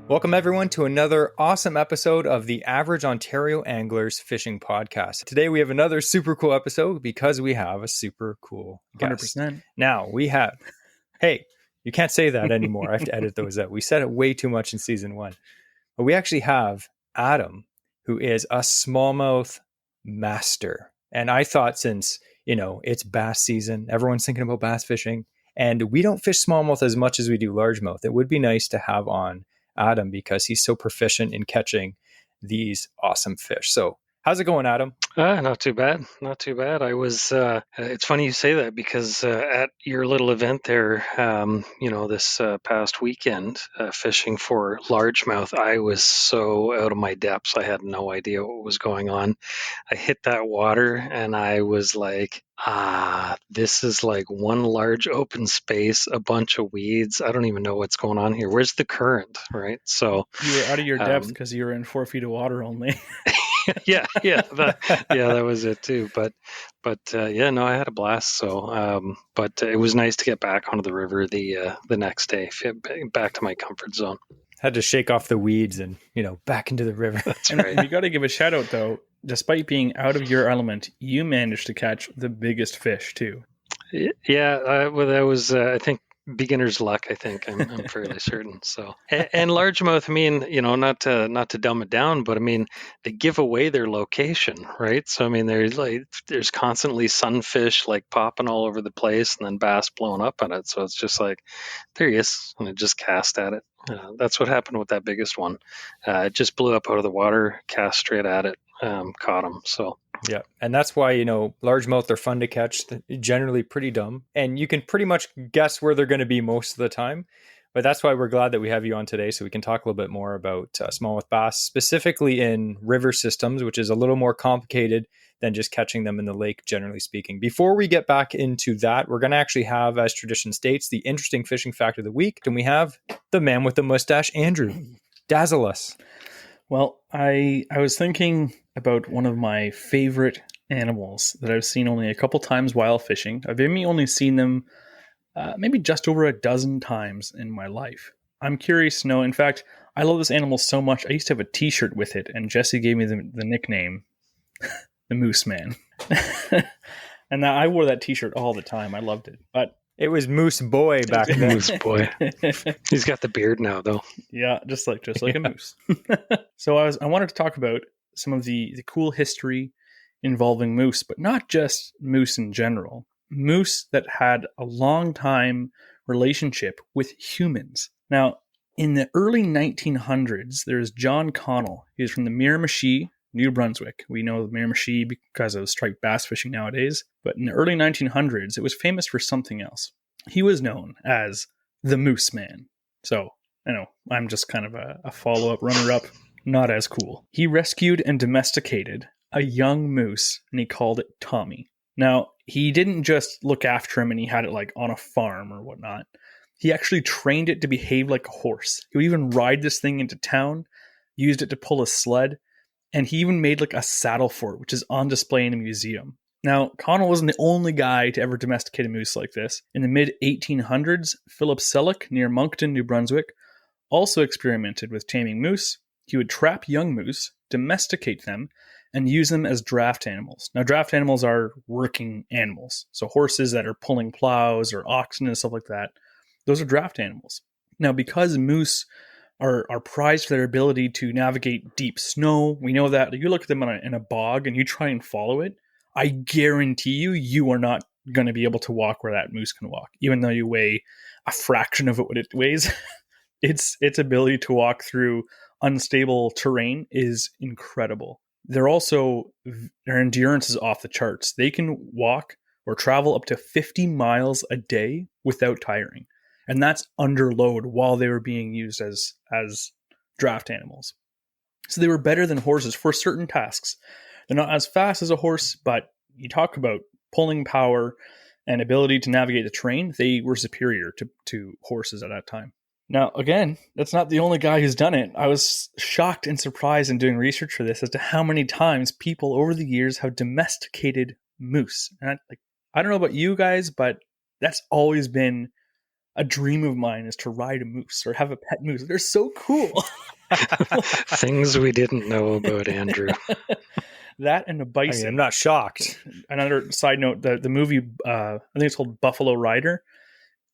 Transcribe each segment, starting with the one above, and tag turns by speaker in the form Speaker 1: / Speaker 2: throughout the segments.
Speaker 1: Welcome everyone to another awesome episode of the Average Ontario Anglers Fishing Podcast. Today we have another super cool episode because we have a super cool guest.
Speaker 2: 100%.
Speaker 1: Now we have, hey, you can't say that anymore. I have to edit those out. We said it way too much in season 1. But we actually have Adam, who is a smallmouth master. And I thought since, it's bass season, everyone's thinking about bass fishing, and we don't fish smallmouth as much as we do largemouth. It would be nice to have on Adam because he's so proficient in catching these awesome fish. So how's it going, Adam?
Speaker 3: Not too bad. Not too bad. I was, it's funny you say that because at your little event there, this past weekend, fishing for largemouth, I was so out of my depths. I had no idea what was going on. I hit that water and I was like, this is like one large open space, a bunch of weeds. I don't even know what's going on here. Where's the current, right? So
Speaker 2: you were out of your depth because you were in 4 feet of water only.
Speaker 3: yeah, that was it too. But I had a blast. So, but it was nice to get back onto the river the next day, back to my comfort zone.
Speaker 1: Had to shake off the weeds and back into the river.
Speaker 3: That's right.
Speaker 2: You got to give a shout out though. Despite being out of your element, you managed to catch the biggest fish too.
Speaker 3: Yeah, well, that was I think beginner's luck. I think I'm fairly certain. So and largemouth. I mean, not to dumb it down, but I mean they give away their location, right? So I mean there's constantly sunfish like popping all over the place, and then bass blowing up on it. So it's just like there he is, and I just cast at it. That's what happened with that biggest one. It just blew up out of the water, cast straight at it, caught him. So.
Speaker 1: Yeah. And that's why, largemouth are fun to catch, generally pretty dumb. And you can pretty much guess where they're going to be most of the time. But that's why we're glad that we have you on today so we can talk a little bit more about smallmouth bass, specifically in river systems, which is a little more complicated than just catching them in the lake, generally speaking. Before we get back into that, we're going to actually have, as tradition states, the interesting fishing fact of the week. And we have the man with the mustache, Andrew. Dazzle us.
Speaker 2: Well, I was thinking about one of my favorite animals that I've seen only a couple times while fishing. I've only seen them maybe just over a dozen times in my life. I'm curious to know. In fact, I love this animal so much. I used to have a T-shirt with it, and Jesse gave me the nickname, the Moose Man. And I wore that T-shirt all the time. I loved it. But
Speaker 1: it was Moose Boy back then.
Speaker 3: Moose Boy. He's got the beard now, though.
Speaker 2: Yeah, just like a moose. So I wanted to talk about some of the cool history involving moose, but not just moose in general. Moose that had a long time relationship with humans. Now, in the early 1900s, there's John Connell. He's from the Miramichi, New Brunswick. We know the Miramichi because of striped bass fishing nowadays. But in the early 1900s, it was famous for something else. He was known as the Moose Man. So, I know, I'm just kind of a follow-up, runner-up, not as cool. He rescued and domesticated a young moose, and he called it Tommy. Now, he didn't just look after him and he had it like on a farm or whatnot. He actually trained it to behave like a horse. He would even ride this thing into town, used it to pull a sled, and he even made like a saddle for it, which is on display in a museum. Now, Connell wasn't the only guy to ever domesticate a moose like this. In the mid-1800s, Philip Selleck near Moncton, New Brunswick, also experimented with taming moose. He would trap young moose, domesticate them, and use them as draft animals. Now, draft animals are working animals. So horses that are pulling plows or oxen and stuff like that, those are draft animals. Now, because moose are prized for their ability to navigate deep snow, we know that. You look at them in a bog and you try and follow it, I guarantee you are not going to be able to walk where that moose can walk, even though you weigh a fraction of what it weighs. Its ability to walk through unstable terrain is incredible. Their endurance is off the charts. They can walk or travel up to 50 miles a day without tiring. And that's under load while they were being used as draft animals. So they were better than horses for certain tasks. They're not as fast as a horse, but you talk about pulling power and ability to navigate the terrain, they were superior to horses at that time. Now, again, that's not the only guy who's done it. I was shocked and surprised in doing research for this as to how many times people over the years have domesticated moose. And I don't know about you guys, but that's always been a dream of mine is to ride a moose or have a pet moose. They're so cool.
Speaker 3: Things we didn't know about Andrew.
Speaker 2: That and a bison.
Speaker 1: I mean, I'm not shocked.
Speaker 2: Another side note, the movie, I think it's called Buffalo Rider,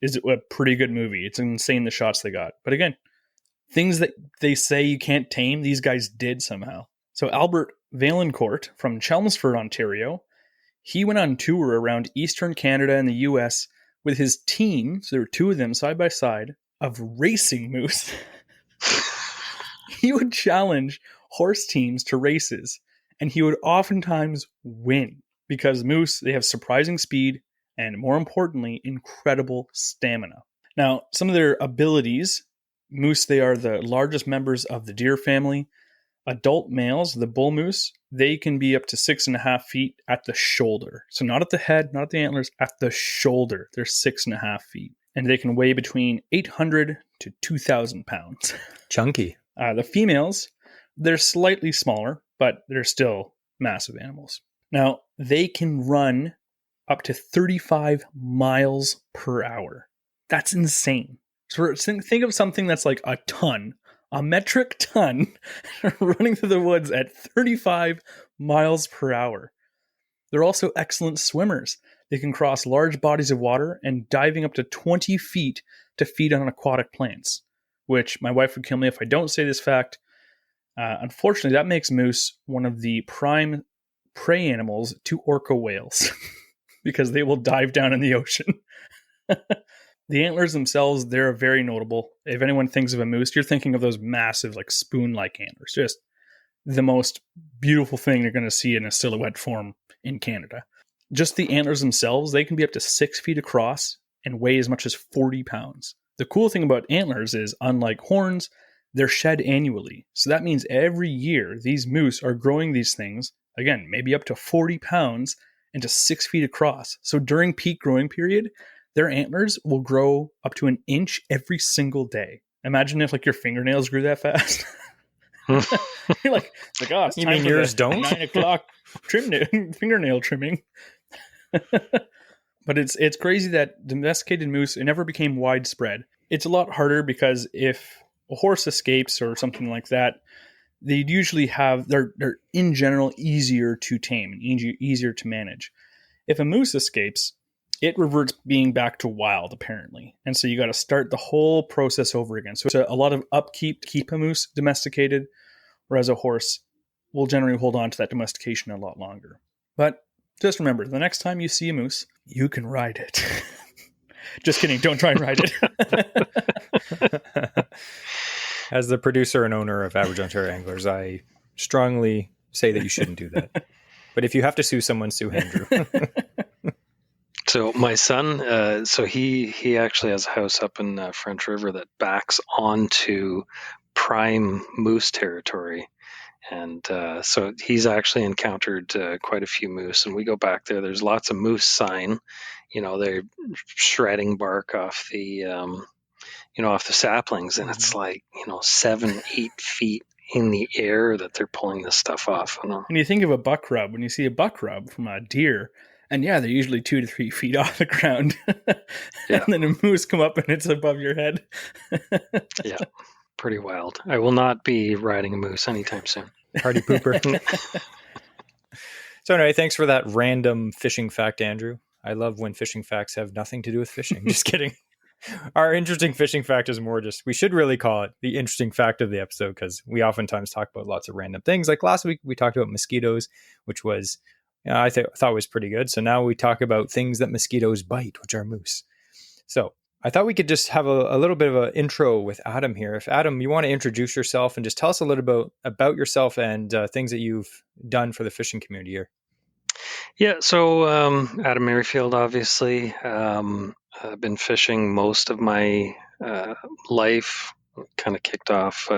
Speaker 2: is a pretty good movie. It's insane the shots they got. But again, things that they say you can't tame, these guys did somehow. So Albert Vaillancourt from Chelmsford, Ontario, he went on tour around Eastern Canada and the US with his team, so there were two of them side by side, of racing moose. He would challenge horse teams to races, and he would oftentimes win because moose, they have surprising speed and, more importantly, incredible stamina. Now, some of their abilities, moose, they are the largest members of the deer family. Adult males, the bull moose, they can be up to 6.5 feet at the shoulder. So not at the head, not at the antlers, at the shoulder. They're 6.5 feet. And they can weigh between 800 to 2,000 pounds.
Speaker 1: Chunky.
Speaker 2: The females, they're slightly smaller, but they're still massive animals. Now, they can run up to 35 miles per hour. That's insane. So think of something that's like a ton, a metric ton, running through the woods at 35 miles per hour. They're also excellent swimmers. They can cross large bodies of water and diving up to 20 feet to feed on aquatic plants, which my wife would kill me if I don't say this fact. Unfortunately, that makes moose one of the prime prey animals to orca whales because they will dive down in the ocean. The antlers themselves, they're very notable. If anyone thinks of a moose, you're thinking of those massive, like spoon-like antlers. Just the most beautiful thing you're going to see in a silhouette form in Canada. Just the antlers themselves, they can be up to 6 feet across and weigh as much as 40 pounds. The cool thing about antlers is, unlike horns, they're shed annually. So that means every year, these moose are growing these things, again, maybe up to 40 pounds and to 6 feet across. So during peak growing period, their antlers will grow up to an inch every single day. Imagine if like your fingernails grew that fast. You're like, oh, it's
Speaker 1: You
Speaker 2: time
Speaker 1: mean
Speaker 2: for
Speaker 1: yours
Speaker 2: the
Speaker 1: don't?
Speaker 2: 9 o'clock fingernail trimming. But it's crazy that domesticated moose, it never became widespread. It's a lot harder because if a horse escapes or something like that, they'd usually have, they're in general easier to tame and easier to manage. If a moose escapes, it reverts being back to wild, apparently. And so you got to start the whole process over again. So it's a lot of upkeep to keep a moose domesticated, whereas a horse will generally hold on to that domestication a lot longer. But just remember, the next time you see a moose, you can ride it. Just kidding. Don't try and ride it.
Speaker 1: As the producer and owner of Average Ontario Anglers, I strongly say that you shouldn't do that. But if you have to sue someone, sue Andrew.
Speaker 3: So my son, so he actually has a house up in French River that backs onto prime moose territory. And so he's actually encountered quite a few moose, and we go back there. There's lots of moose sign, they're shredding bark off the, off the saplings, and it's like 7-8 feet in the air that they're pulling this stuff off.
Speaker 2: And you think of a buck rub, when you see a buck rub from a deer, and yeah, they're usually 2 to 3 feet off the ground.
Speaker 3: Yeah.
Speaker 2: And then a moose come up and it's above your head.
Speaker 3: Yeah. Pretty wild. I will not be riding a moose anytime soon.
Speaker 1: Party pooper. So anyway, thanks for that random fishing fact, Andrew. I love when fishing facts have nothing to do with fishing. Just kidding. Our interesting fishing fact is more just, we should really call it the interesting fact of the episode, because we oftentimes talk about lots of random things. Like last week, we talked about mosquitoes, which was, I thought was pretty good. So now we talk about things that mosquitoes bite, which are moose. So I thought we could just have a little bit of an intro with Adam here. If Adam, you want to introduce yourself and just tell us a little bit about yourself and things that you've done for the fishing community here.
Speaker 3: Yeah, so Adam Merrifield, obviously. I've been fishing most of my life. Kind of kicked off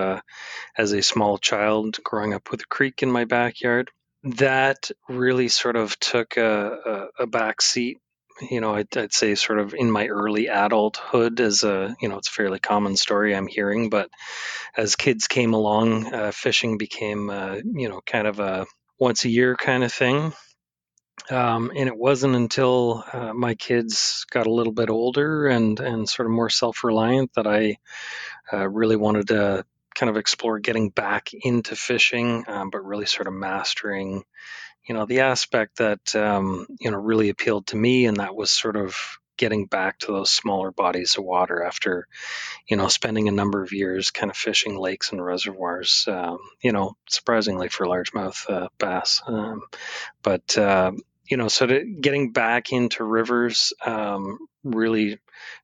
Speaker 3: as a small child, growing up with a creek in my backyard. That really sort of took a back seat. I'd say sort of in my early adulthood, as it's a fairly common story I'm hearing. But as kids came along, fishing became, kind of a once a year kind of thing. And it wasn't until my kids got a little bit older and sort of more self-reliant that I really wanted to kind of explore getting back into fishing, but really sort of mastering, the aspect that, really appealed to me. And that was sort of getting back to those smaller bodies of water after, spending a number of years kind of fishing lakes and reservoirs, surprisingly for largemouth bass. But so getting back into rivers, really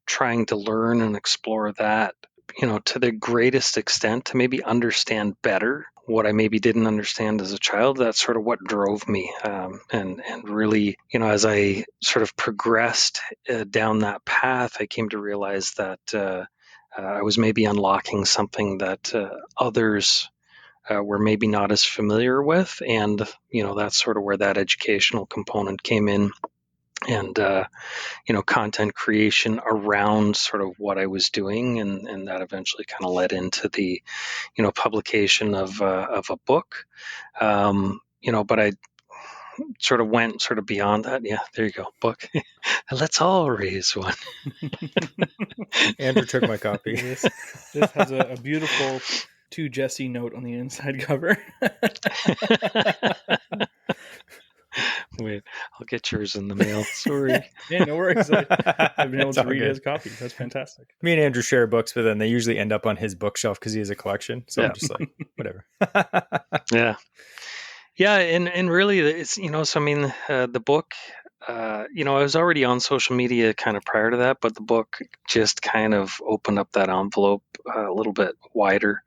Speaker 3: trying to learn and explore that, to the greatest extent, to maybe understand better what I maybe didn't understand as a child. That's sort of what drove me. And really, as I sort of progressed down that path, I came to realize that I was maybe unlocking something that others were maybe not as familiar with. And, that's sort of where that educational component came in. And, content creation around sort of what I was doing. And that eventually kind of led into the, publication of a book. But I sort of went sort of beyond that. Yeah, there you go, book. Let's all raise one.
Speaker 1: Andrew took my copy.
Speaker 2: This has a beautiful To Jesse note on the inside cover.
Speaker 3: Wait, I'll get yours in the mail. Sorry.
Speaker 2: Yeah, no worries. I've been able
Speaker 1: It's
Speaker 2: to
Speaker 1: all
Speaker 2: read
Speaker 1: good.
Speaker 2: his copy. That's fantastic.
Speaker 1: Me and Andrew share books, but then they usually end up on his bookshelf because he has a collection. So
Speaker 3: Yeah.
Speaker 1: I'm just like, whatever.
Speaker 3: Yeah. Yeah, and really, it's so I mean, the book. I was already on social media kind of prior to that, but the book just kind of opened up that envelope a little bit wider.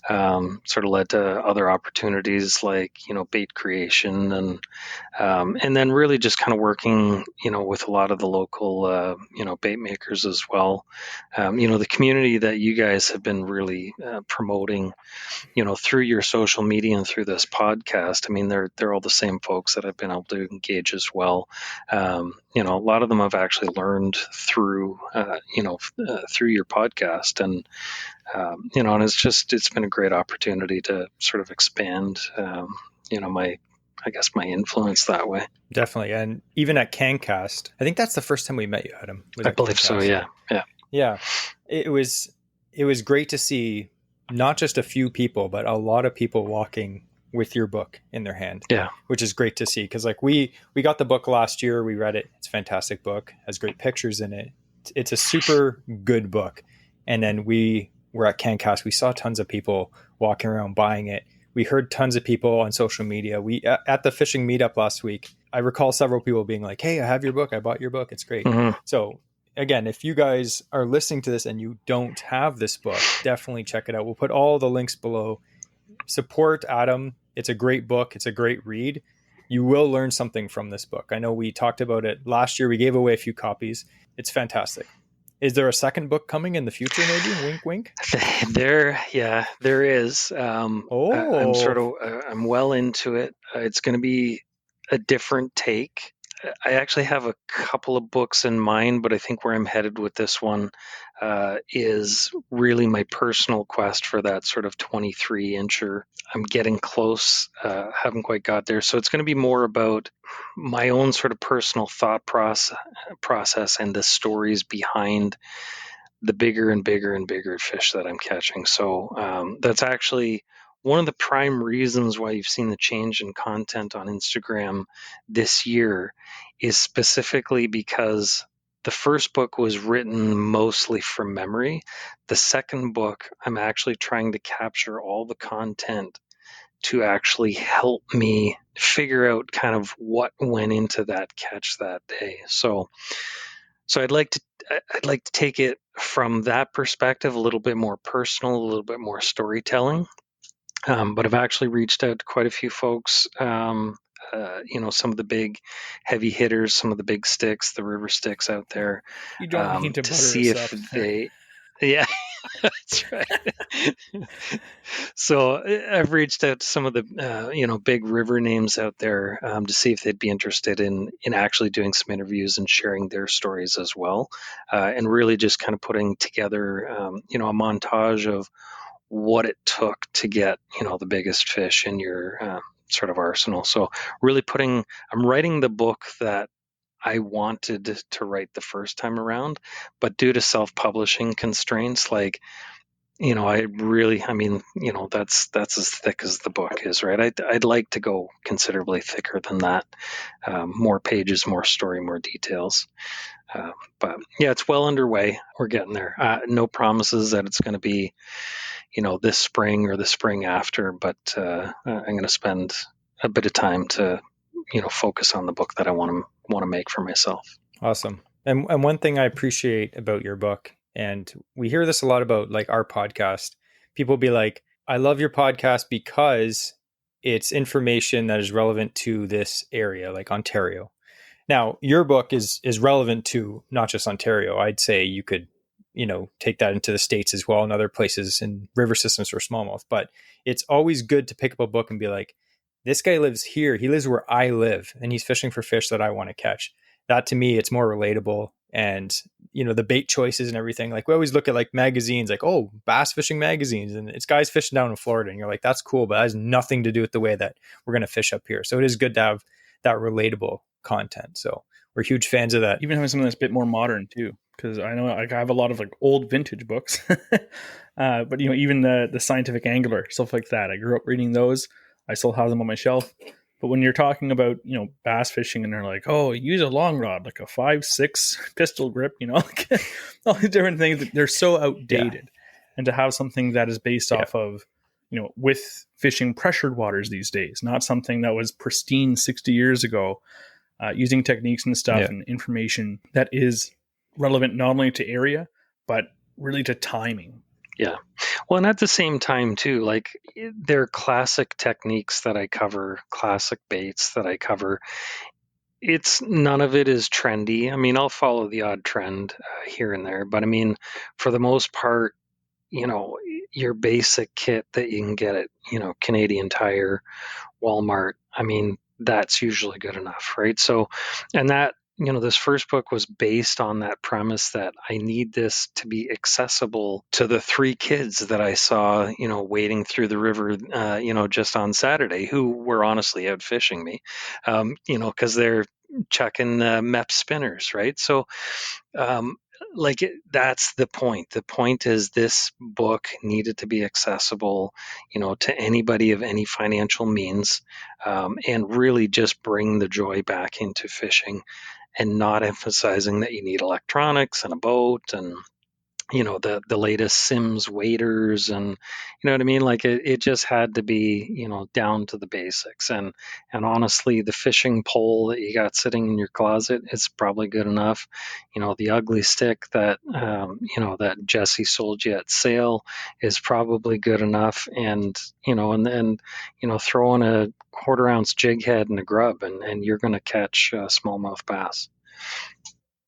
Speaker 3: Sort of led to other opportunities like bait creation and then really just kind of working with a lot of the local bait makers as well. The community that you guys have been really promoting through your social media and through this podcast. I mean, they're all the same folks that I've been able to engage as well. A lot of them I've actually learned through through your podcast, and and it's been a great opportunity to sort of expand my influence that way.
Speaker 1: Definitely. And even at CanCast, I think that's the first time we met you, Adam.
Speaker 3: I believe so. Yeah.
Speaker 1: Yeah. It was great to see not just a few people, but a lot of people walking with your book in their hand.
Speaker 3: Yeah.
Speaker 1: Which is great to see. Cause like we got the book last year. We read it. It's a fantastic book, has great pictures in it. It's a super good book. And then we were at CanCast. We saw tons of people walking around buying it. We heard tons of people on social media. We at the fishing meetup last week, I recall several people being like, "Hey, I have your book. I bought your book. It's great."
Speaker 3: Mm-hmm.
Speaker 1: So again, if you guys are listening to this and you don't have this book, definitely check it out. We'll put all the links below. Support Adam. It's a great book. It's a great read. You will learn something from this book. I know we talked about it last year. We gave away a few copies. It's fantastic. Is there a second book coming in the future? Maybe wink, wink.
Speaker 3: There is. I'm well into it. It's going to be a different take. I actually have a couple of books in mind, but I think where I'm headed with this one is really my personal quest for that sort of 23-incher. I'm getting close, haven't quite got there. So it's going to be more about my own sort of personal thought process and the stories behind the bigger and bigger and bigger fish that I'm catching. So that's actually one of the prime reasons why you've seen the change in content on Instagram this year, is specifically because the first book was written mostly from memory. The second book, I'm actually trying to capture all the content to actually help me figure out kind of what went into that catch that day. So I'd like to take it from that perspective, a little bit more personal, a little bit more storytelling. But I've actually reached out to quite a few folks, some of the big heavy hitters, some of the big sticks, the river sticks out there.
Speaker 2: You don't need to butter
Speaker 3: see
Speaker 2: us
Speaker 3: if
Speaker 2: up.
Speaker 3: they, yeah, that's right. So I've reached out to some of the, big river names out there to see if they'd be interested in actually doing some interviews and sharing their stories as well, and really just kind of putting together, a montage of what it took to get the biggest fish in your sort of arsenal. So really I'm writing the book that I wanted to write the first time around, but due to self-publishing constraints, like, that's as thick as the book is, right? I'd like to go considerably thicker than that. More pages, more story, more details. But yeah, it's well underway. We're getting there. No promises that it's going to be, this spring or the spring after, but I'm going to spend a bit of time to, focus on the book that I want to make for myself.
Speaker 1: Awesome. And one thing I appreciate about your book, and we hear this a lot about like our podcast, people be like, I love your podcast because it's information that is relevant to this area, like Ontario. Now, your book is relevant to not just Ontario. I'd say you could, take that into the States as well and other places in river systems for smallmouth. But it's always good to pick up a book and be like, this guy lives here. He lives where I live, and he's fishing for fish that I want to catch. That to me, it's more relatable. And, the bait choices and everything. Like we always look at like magazines, like, oh, bass fishing magazines, and it's guys fishing down in Florida. And you're like, that's cool, but that has nothing to do with the way that we're going to fish up here. So it is good to have that relatable content. So we're huge fans of that.
Speaker 2: Even having something that's a bit more modern too, because I know like I have a lot of like old vintage books, but even the Scientific Angler, stuff like that. I grew up reading those. I still have them on my shelf. But when you're talking about bass fishing and they're like, oh, use a long rod like a 5.6 pistol grip, like all these different things, they're so outdated. Yeah. And to have something that is based off of with fishing pressured waters these days, not something that was pristine 60 years ago, using techniques and stuff and information that is relevant not only to area, but really to timing.
Speaker 3: Yeah. Well, and at the same time too, like there are classic techniques that I cover, classic baits that I cover. None of it is trendy. I mean, I'll follow the odd trend here and there, but I mean, for the most part, your basic kit that you can get at, Canadian Tire, Walmart, I mean, that's usually good enough, right? So, and that, this first book was based on that premise that I need this to be accessible to the 3 kids that I saw, wading through the river, just on Saturday, who were honestly out fishing me, because they're checking MEP spinners, right? So, that's the point. The point is this book needed to be accessible, to anybody of any financial means, and really just bring the joy back into fishing, and not emphasizing that you need electronics and a boat and the latest Sims waders, and you know what I mean? Like it just had to be, down to the basics. And honestly, the fishing pole that you got sitting in your closet is probably good enough. The ugly stick that that Jesse sold you at sale is probably good enough. And and then throw in a 1/4 ounce jig head and a grub, and you're going to catch smallmouth bass.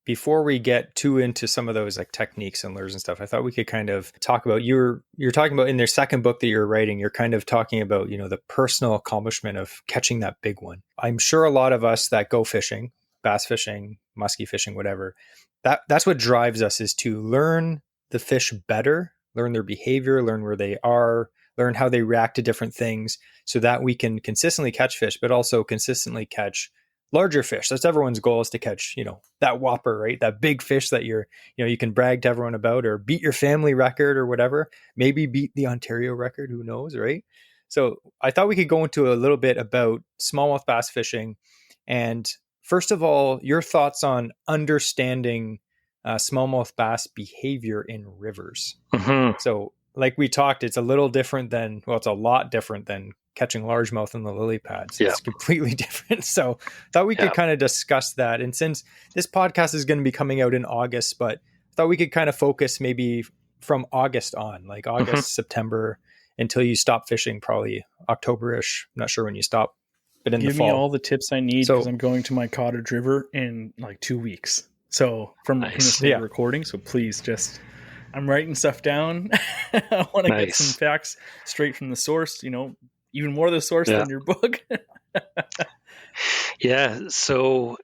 Speaker 1: Before we get too into some of those like techniques and lures and stuff, I thought we could kind of talk about you're talking about in their second book that you're writing, you're kind of talking about, the personal accomplishment of catching that big one. I'm sure a lot of us that go fishing, bass fishing, muskie fishing, whatever, that's what drives us, is to learn the fish better, learn their behavior, learn where they are, learn how they react to different things, so that we can consistently catch fish, but also consistently catch larger fish. That's everyone's goal, is to catch, that whopper, right? That big fish that you can brag to everyone about, or beat your family record or whatever, maybe beat the Ontario record, who knows, right? So I thought we could go into a little bit about smallmouth bass fishing. And first of all, your thoughts on understanding smallmouth bass behavior in rivers.
Speaker 3: Mm-hmm.
Speaker 1: So like we talked, it's a little different than, well, it's a lot different than catching largemouth in the lily pads. It's completely different. So thought we could kind of discuss that. And since this podcast is going to be coming out in August, but thought we could kind of focus maybe from August on, like August, September, until you stop fishing, probably October-ish. I'm not sure when you stop, but in the fall.
Speaker 2: Give me all the tips I need, because I'm going to my cottage river in like 2 weeks. So from recording. So please I'm writing stuff down. I want to get some facts straight from the source, even more the source than your book.
Speaker 3: So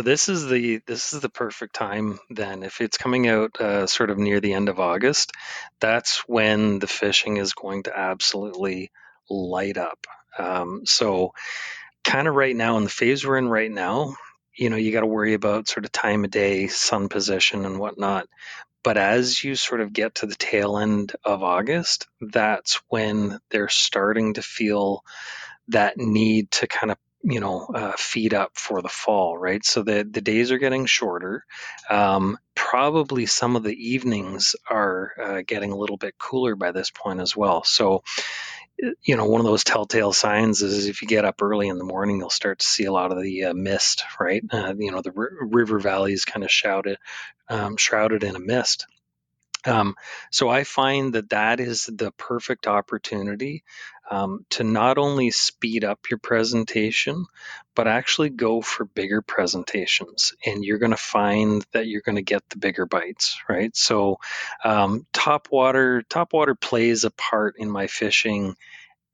Speaker 3: this is the perfect time then. If it's coming out sort of near the end of August, that's when the fishing is going to absolutely light up. So kind of right now in the phase we're in right now, you got to worry about sort of time of day, sun position and whatnot. But as you sort of get to the tail end of August, that's when they're starting to feel that need to kind of feed up for the fall, right? So the days are getting shorter. Probably some of the evenings are getting a little bit cooler by this point as well. So one of those telltale signs is if you get up early in the morning, you'll start to see a lot of the mist, right? The river valley is kind of shrouded in a mist. So I find that is the perfect opportunity to not only speed up your presentation, but actually go for bigger presentations. And you're going to find that you're going to get the bigger bites, right? So top water plays a part in my fishing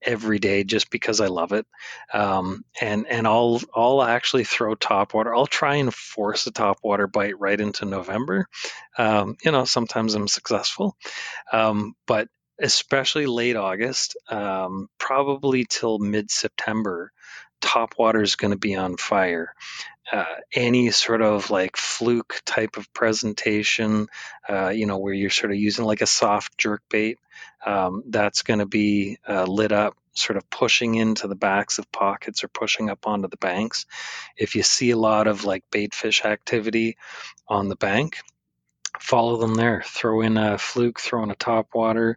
Speaker 3: every day just because I love it. And I'll actually throw topwater. I'll try and force a topwater bite right into November. Sometimes I'm successful, but especially late August, probably till mid-September, topwater is going to be on fire. Any sort of like fluke type of presentation, where you're sort of using like a soft jerk bait, that's going to be lit up, sort of pushing into the backs of pockets or pushing up onto the banks. If you see a lot of like bait fish activity on the bank, follow them there. Throw in a fluke, throw in a topwater,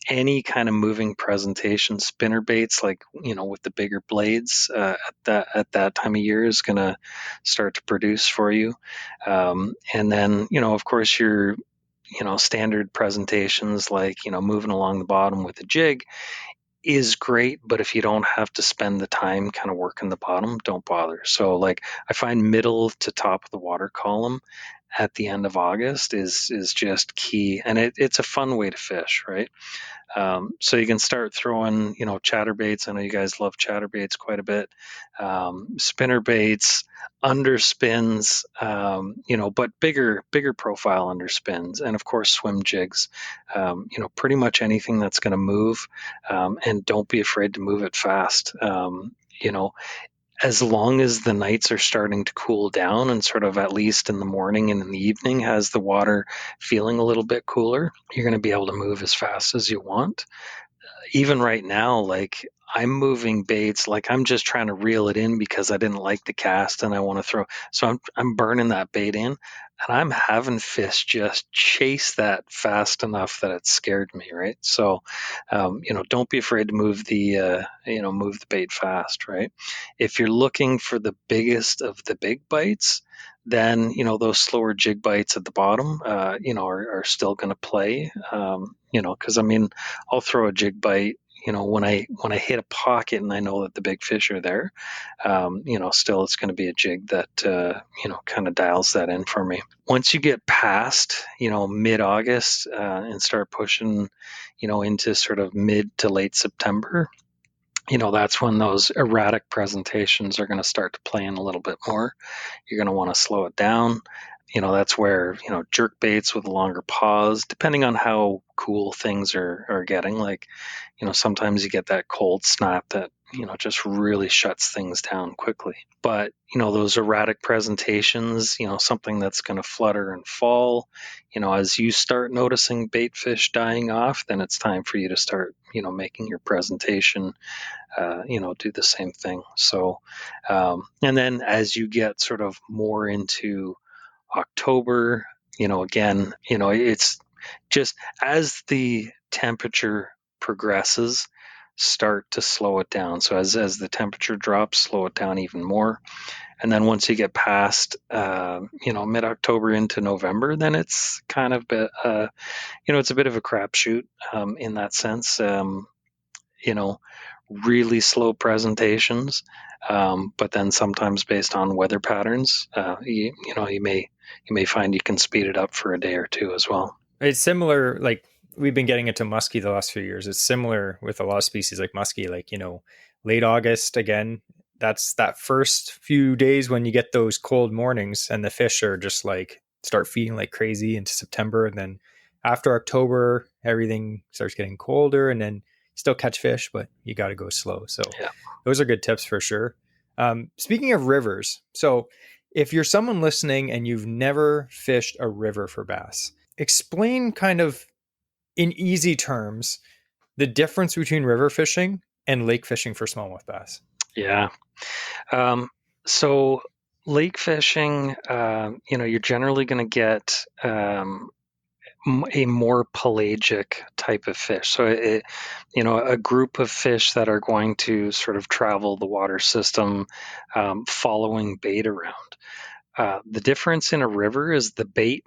Speaker 3: any kind of moving presentation. Spinner baits, like with the bigger blades at that time of year, is going to start to produce for you. And then of course your standard presentations like moving along the bottom with a jig is great, but if you don't have to spend the time kind of working the bottom, don't bother. So like I find middle to top of the water column at the end of August is just key, and it's a fun way to fish, right? So you can start throwing chatterbaits. I know you guys love chatterbaits quite a bit. Spinner baits, underspins, but bigger profile underspins, and of course swim jigs. Pretty much anything that's going to move, and don't be afraid to move it fast. As long as the nights are starting to cool down and sort of at least in the morning and in the evening has the water feeling a little bit cooler, you're going to be able to move as fast as you want. Even right now, like I'm moving baits, like I'm just trying to reel it in because I didn't like the cast and I want to throw. So I'm burning that bait in, and I'm having fish just chase that fast enough that it scared me, right? So, don't be afraid to move the bait fast, right? If you're looking for the biggest of the big bites, then those slower jig bites at the bottom, are still going to play. Because I'll throw a jig bite, when I hit a pocket and I know that the big fish are there. Still it's going to be a jig that kind of dials that in for me. Once you get past mid-August and start pushing into sort of mid to late September, that's when those erratic presentations are going to start to play in a little bit more. You're going to want to slow it down. That's where, jerk baits with a longer pause, depending on how cool things are getting. Like, sometimes you get that cold snap that, just really shuts things down quickly. But, those erratic presentations, something that's going to flutter and fall, as you start noticing bait fish dying off, then it's time for you to start, making your presentation, do the same thing. So, and then as you get sort of more into October, again, it's just as the temperature progresses, start to slow it down. So as the temperature drops, slow it down even more. And then once you get past, mid-October into November, then it's kind of, it's a bit of a crapshoot in that sense. Really slow presentations, but then sometimes based on weather patterns, you may find you can speed it up for a day or two as well.
Speaker 1: It's similar, like we've been getting into muskie the last few years. It's similar with a lot of species like muskie, like, late August, again, that's that first few days when you get those cold mornings and the fish are just like start feeding like crazy into September. And then after October, everything starts getting colder. And then still catch fish, but you got to go slow. So
Speaker 3: Yeah.
Speaker 1: those are good tips for sure. Speaking of rivers, so if you're someone listening and you've never fished a river for bass, explain kind of in easy terms the difference between river fishing and lake fishing for smallmouth bass.
Speaker 3: Yeah. So lake fishing, you're generally going to get a more pelagic type of fish. So, a group of fish that are going to sort of travel the water system, following bait around. The difference in a river is the bait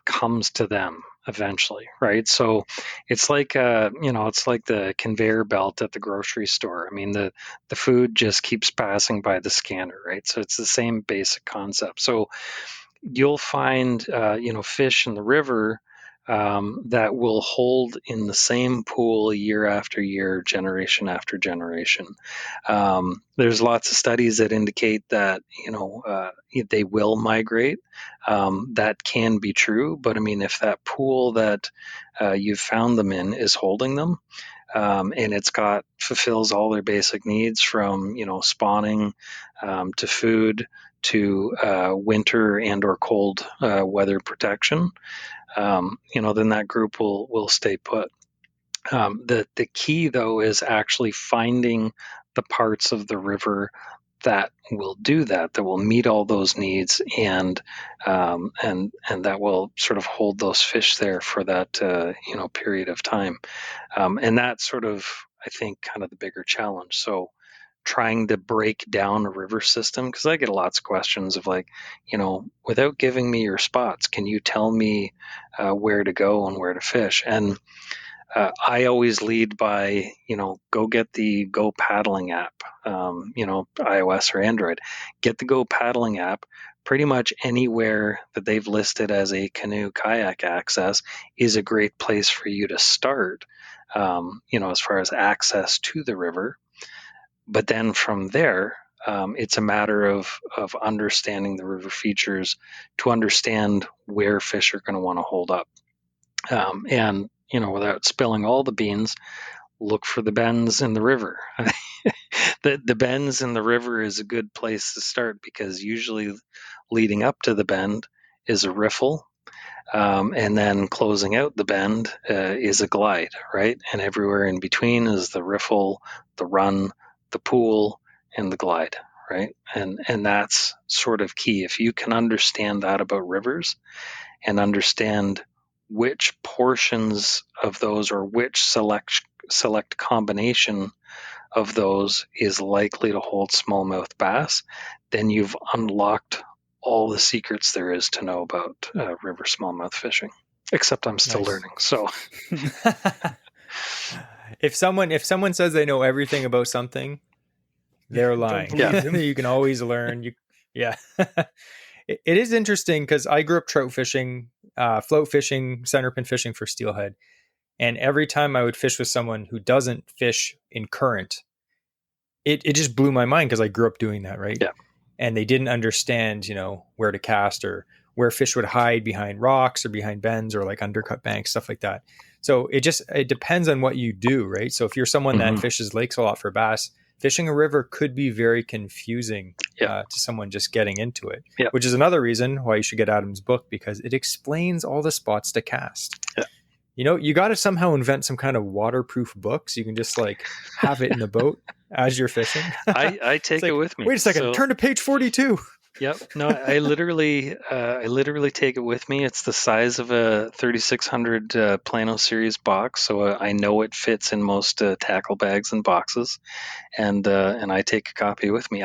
Speaker 3: comes to them eventually, right? So it's like it's like the conveyor belt at the grocery store. I mean, the food just keeps passing by the scanner, right? So it's the same basic concept. So you'll find fish in the river that will hold in the same pool year after year, generation after generation. There's lots of studies that indicate that they will migrate. That can be true, but I mean, if that pool that you've found them in is holding them, and it's fulfills all their basic needs from spawning to food to winter and or cold weather protection, then that group will stay put. The key though is actually finding the parts of the river that will do that will meet all those needs, and that will sort of hold those fish there for that period of time, and that's sort of, I think, kind of the bigger challenge. So trying to break down a river system, because I get lots of questions of like, without giving me your spots, can you tell me where to go and where to fish? And I always lead by, go get the Go Paddling app, iOS or Android. Get the Go Paddling app. Pretty much anywhere that they've listed as a canoe kayak access is a great place for you to start, as far as access to the river. But then from there, it's a matter of understanding the river features to understand where fish are going to want to hold up. And without spilling all the beans, look for the bends in the river. The bends in the river is a good place to start, because usually leading up to the bend is a riffle. And then closing out the bend is a glide, right? And everywhere in between is the riffle, the run, the pool, and the glide, right? And that's sort of key. If you can understand that about rivers and understand which portions of those or which select combination of those is likely to hold smallmouth bass, then you've unlocked all the secrets there is to know about river smallmouth fishing. Except I'm still learning. So
Speaker 1: if someone says they know everything about something, they're lying. You can always learn. It is interesting because I grew up trout fishing, float fishing, centerpin fishing for steelhead. And every time I would fish with someone who doesn't fish in current, it just blew my mind because I grew up doing that, right?
Speaker 3: Yeah.
Speaker 1: And they didn't understand, where to cast or where fish would hide behind rocks or behind bends or like undercut banks, stuff like that. So it depends on what you do, right? So if you're someone that fishes lakes a lot for bass, fishing a river could be very confusing to someone just getting into it, which is another reason why you should get Adam's book, because it explains all the spots to cast. Yeah. You got to somehow invent some kind of waterproof book so you can just like have it in the boat as you're fishing.
Speaker 3: I take it with me.
Speaker 1: Wait a second, turn to page 42.
Speaker 3: Yep. No, I literally take it with me. It's the size of a 3600 Plano series box, so I know it fits in most tackle bags and boxes, and I take a copy with me.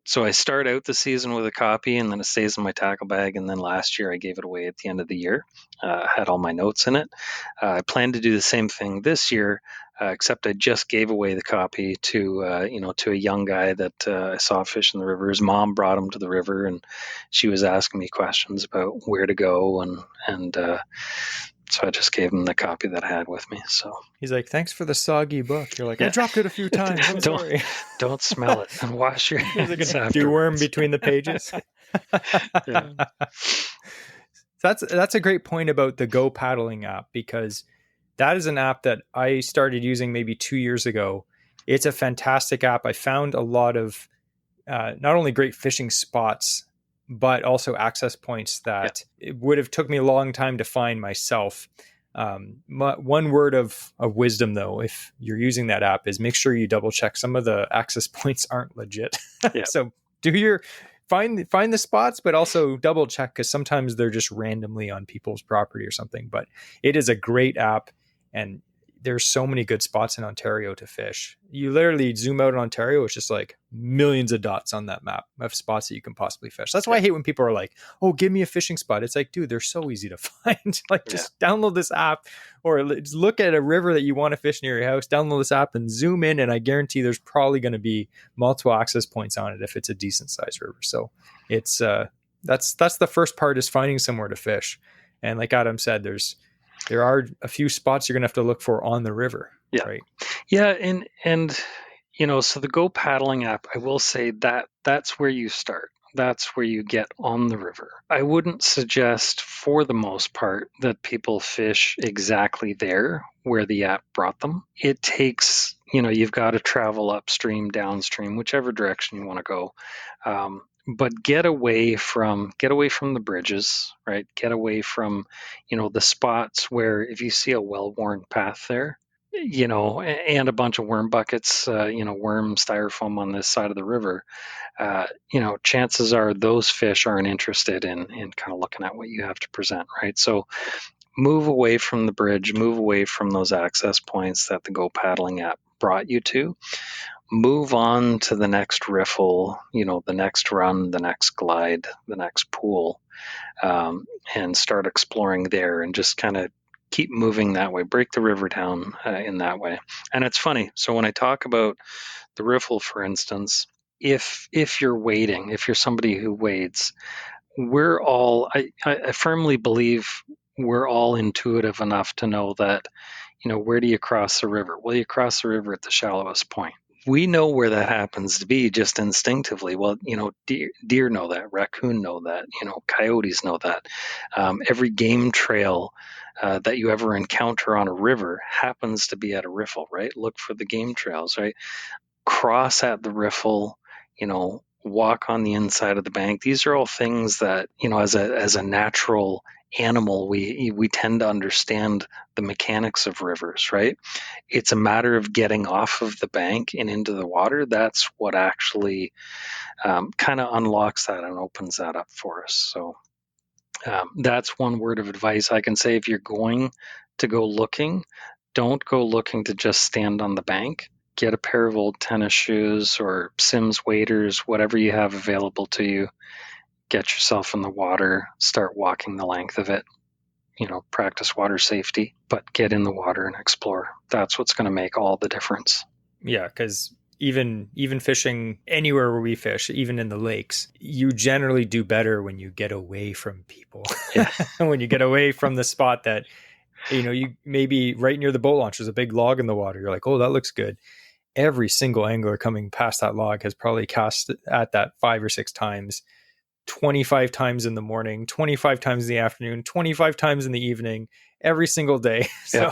Speaker 3: So I start out the season with a copy, and then it stays in my tackle bag. And then last year I gave it away at the end of the year. Had all my notes in it. I plan to do the same thing this year, except I just gave away the copy to a young guy that I saw fish in the river. His mom brought him to the river, and she was asking me questions about where to go, and so I just gave him the copy that I had with me. So
Speaker 1: he's like, "Thanks for the soggy book." You're like, "I dropped it a few times. I'm sorry."
Speaker 3: Don't smell it and wash your hands afterwards.
Speaker 1: Deworm between the pages. That's a great point about the Go Paddling app, because that is an app that I started using maybe 2 years ago. It's a fantastic app. I found a lot of not only great fishing spots, but also access points that it would have took me a long time to find myself. One word of wisdom, though, if you're using that app, is make sure you double check. Some of the access points aren't legit. So find the spots, but also double check, because sometimes they're just randomly on people's property or something. But it is a great app, and there's so many good spots in Ontario to fish. You literally zoom out in Ontario, it's just like millions of dots on that map of spots that you can possibly fish. That's why I hate when people are like, oh, give me a fishing spot. It's like, dude, they're so easy to find. Like, just download this app, or just look at a river that you want to fish near your house, download this app and zoom in, and I guarantee there's probably going to be multiple access points on it if it's a decent sized river. So it's that's the first part, is finding somewhere to fish. And like Adam said, there are a few spots you're going to have to look for on the river. Right?
Speaker 3: Yeah. And, so the Go Paddling app, I will say that's where you start. That's where you get on the river. I wouldn't suggest, for the most part, that people fish exactly there where the app brought them. It takes, you've got to travel upstream, downstream, whichever direction you want to go. But get away from the bridges, right? Get away from, the spots where, if you see a well-worn path there, and a bunch of worm buckets, worm styrofoam on this side of the river, chances are those fish aren't interested in kind of looking at what you have to present, right? So move away from the bridge, move away from those access points that the Go Paddling app brought you to. Move on to the next riffle, the next run, the next glide, the next pool, and start exploring there, and just kind of keep moving that way. Break the river down in that way. And it's funny. So when I talk about the riffle, for instance, if you're wading, if you're somebody who wades, we're all, I firmly believe we're all intuitive enough to know that, where do you cross the river? Well, you cross the river at the shallowest point. We know where that happens to be just instinctively. Well, deer know that, raccoon know that, coyotes know that. Every game trail that you ever encounter on a river happens to be at a riffle, right? Look for the game trails, right? Cross at the riffle, walk on the inside of the bank. These are all things that, as a natural animal, we tend to understand the mechanics of rivers, right? It's a matter of getting off of the bank and into the water. That's what actually kind of unlocks that and opens that up for us. So that's one word of advice I can say. If you're going to go looking, don't go looking to just stand on the bank. Get a pair of old tennis shoes or Sims waders, whatever you have available to you. Get yourself in the water, start walking the length of it. Practice water safety, but get in the water and explore. That's what's going to make all the difference.
Speaker 1: Yeah, because even fishing anywhere where we fish, even in the lakes, you generally do better when you get away from people.
Speaker 3: Yeah.
Speaker 1: When you get away from the spot that, you maybe right near the boat launch, there's a big log in the water. You're like, oh, that looks good. Every single angler coming past that log has probably cast at that 5 or 6 times, 25 times in the morning, 25 times in the afternoon, 25 times in the evening, every single day. So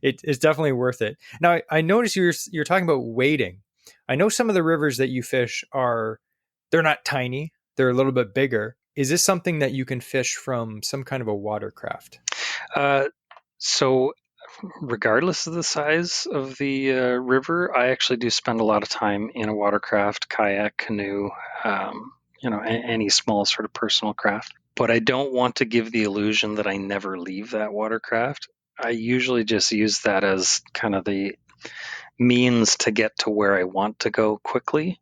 Speaker 1: it's definitely worth it. Now, I noticed you're talking about wading. I know some of the rivers that you fish they're not tiny. They're a little bit bigger. Is this something that you can fish from some kind of a watercraft?
Speaker 3: So regardless of the size of the river, I actually do spend a lot of time in a watercraft, kayak, canoe, any small sort of personal craft. But I don't want to give the illusion that I never leave that watercraft. I usually just use that as kind of the means to get to where I want to go quickly.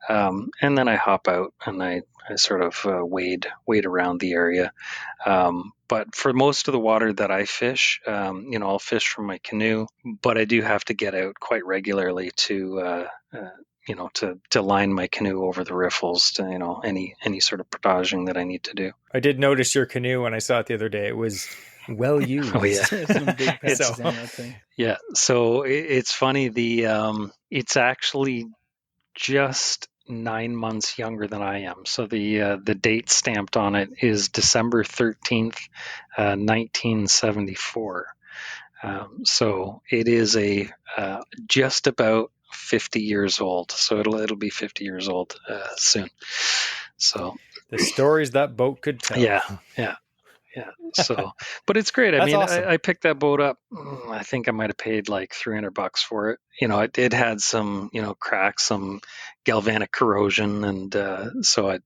Speaker 3: And then I hop out and I sort of wade around the area. But for most of the water that I fish, I'll fish from my canoe, but I do have to get out quite regularly to line my canoe over the riffles to, any sort of portaging that I need to do.
Speaker 1: I did notice your canoe when I saw it the other day. It was well used.
Speaker 3: Oh yeah.
Speaker 2: Some big pegs on that thing.
Speaker 3: Yeah. So it's funny. It's actually just 9 months younger than I am. So the date stamped on it is December 13th, 1974. So it is a just about 50 years old. So it'll be 50 years old soon. So
Speaker 1: The stories that boat could tell.
Speaker 3: yeah. So, but it's great. I
Speaker 1: That's
Speaker 3: mean,
Speaker 1: awesome.
Speaker 3: I picked that boat up. I think I might have paid like $300 for it. It had some, cracks, some galvanic corrosion. And so I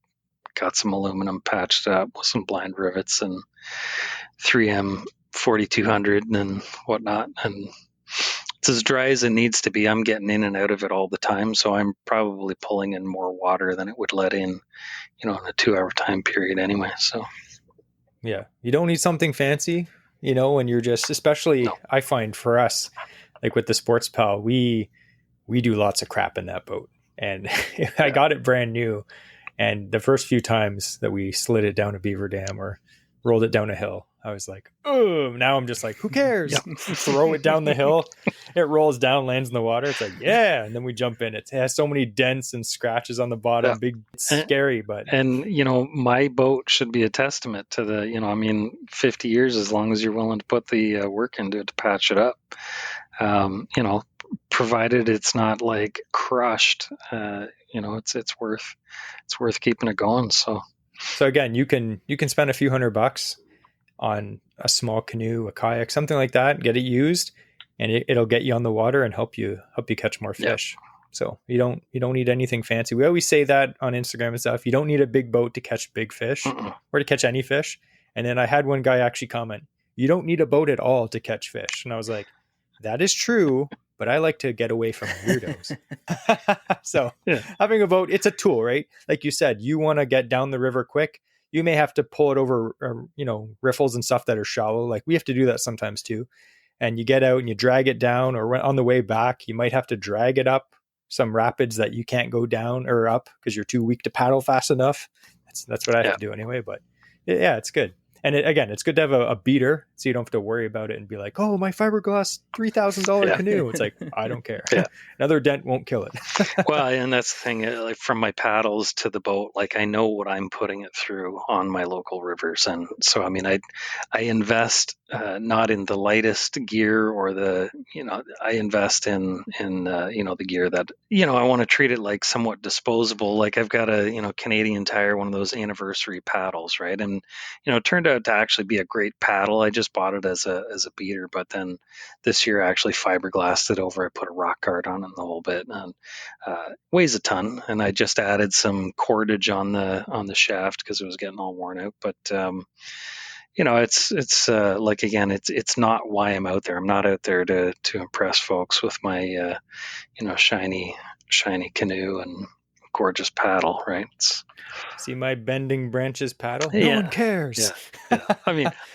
Speaker 3: got some aluminum patched up with some blind rivets and 3M 4200 and whatnot. And it's as dry as it needs to be. I'm getting in and out of it all the time. So I'm probably pulling in more water than it would let in, in a 2-hour time period anyway. So.
Speaker 1: Yeah. You don't need something fancy, when you're just, especially
Speaker 3: No.
Speaker 1: I find for us, like with the Sports Pal, we do lots of crap in that boat. And I got it brand new. And the first few times that we slid it down a beaver dam or rolled it down a hill, I was like, oh, now I'm just like, who cares? Throw it down the hill. It rolls down, lands in the water. It's like, yeah. And then we jump in. It has so many dents and scratches on the bottom. Big, it's scary, but.
Speaker 3: And, my boat should be a testament to the, 50 years, as long as you're willing to put the work into it to patch it up, provided it's not like crushed, it's worth keeping it going. So
Speaker 1: again, you can spend a few $100 on a small canoe, a kayak, something like that, get it used, and it'll get you on the water and help you catch more fish. Yep. So you don't need anything fancy. We always say that on Instagram and stuff. You don't need a big boat to catch big fish or to catch any fish. And then I had one guy actually comment, you don't need a boat at all to catch fish. And I was like, that is true, but I like to get away from weirdos. So having a boat, it's a tool, right? Like you said, you want to get down the river quick. You may have to pull it over, riffles and stuff that are shallow. Like we have to do that sometimes too. And you get out and you drag it down, or on the way back, you might have to drag it up some rapids that you can't go down or up because you're too weak to paddle fast enough. That's what I have to do anyway. But yeah, it's good. And it's good to have a beater so you don't have to worry about it and be like, oh, my fiberglass $3,000 canoe. It's like, I don't care. Another dent won't kill it.
Speaker 3: Well, and that's the thing, like from my paddles to the boat, like I know what I'm putting it through on my local rivers. And so, I invest not in the lightest gear or I invest in the gear that, I want to treat it like somewhat disposable. Like I've got a, Canadian Tire, one of those anniversary paddles, right? And, it turned out to actually be a great paddle. I just bought it as a beater, but then this year I actually fiberglassed it over. I put a rock guard on it and the whole bit, and weighs a ton. And I just added some cordage on the shaft because it was getting all worn out. But it's like, again, it's not why I'm out there. I'm not out there to impress folks with my shiny canoe and gorgeous paddle, right?
Speaker 1: See my bending branches paddle? No one cares.
Speaker 3: Yeah. I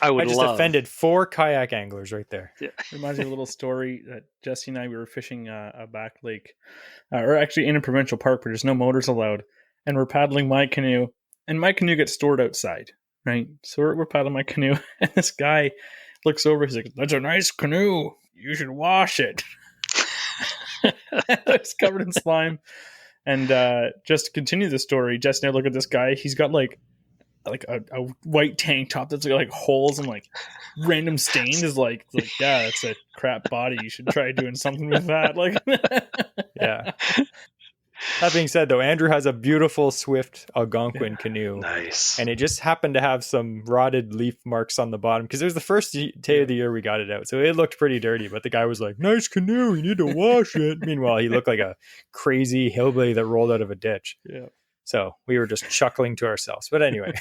Speaker 3: would
Speaker 1: I just offended 4 kayak anglers right there.
Speaker 2: Yeah. Reminds me of a little story that Jesse and I, we were fishing a back lake, or actually in a provincial park where there's no motors allowed. And we're paddling my canoe, and my canoe gets stored outside, right? So we're paddling my canoe, and this guy looks over, he's like, that's a nice canoe. You should wash it. It's covered in slime. And just to continue the story, Jess and I look at this guy. He's got like a white tank top that's got like holes and like random stains. Is like yeah, that's a crap body. You should try doing something with that. Like,
Speaker 1: yeah. That being said, though, Andrew has a beautiful Swift Algonquin canoe.
Speaker 3: Nice.
Speaker 1: And it just happened to have some rotted leaf marks on the bottom because it was the first day of the year we got it out. So it looked pretty dirty, but the guy was like, nice canoe, you need to wash it. Meanwhile, he looked like a crazy hillbilly that rolled out of a ditch. Yeah. So we were just chuckling to ourselves. But anyway,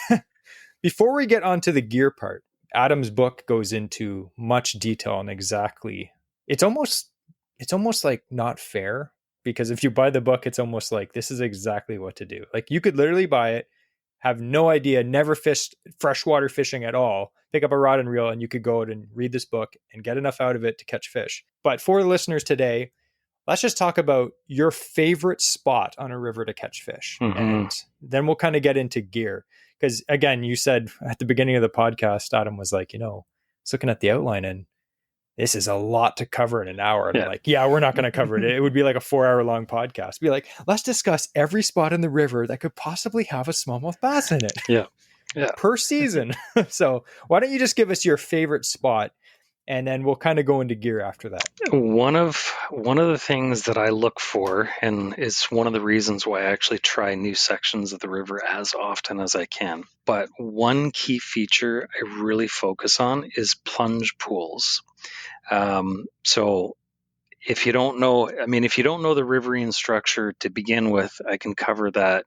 Speaker 1: before we get onto the gear part, Adam's book goes into much detail on exactly. It's almost like not fair. Because if you buy the book, it's almost like this is exactly what to do. Like you could literally buy it, have no idea, never fished freshwater fishing at all, pick up a rod and reel, and you could go out and read this book and get enough out of it to catch fish. But for the listeners today, let's just talk about your favorite spot on a river to catch fish. Mm-hmm. And then we'll kind of get into gear. Because again, you said at the beginning of the podcast, Adam was like, I was looking at the outline and this is a lot to cover in an hour. And I'm like, yeah, we're not going to cover it. It would be like a 4-hour long podcast. Be like, let's discuss every spot in the river that could possibly have a smallmouth bass in it.
Speaker 3: Yeah.
Speaker 1: Per season. So why don't you just give us your favorite spot and then we'll kind of go into gear after that.
Speaker 3: One of the things that I look for, and is one of the reasons why I actually try new sections of the river as often as I can. But one key feature I really focus on is plunge pools. So if you don't know, if you don't know the riverine structure to begin with, I can cover that,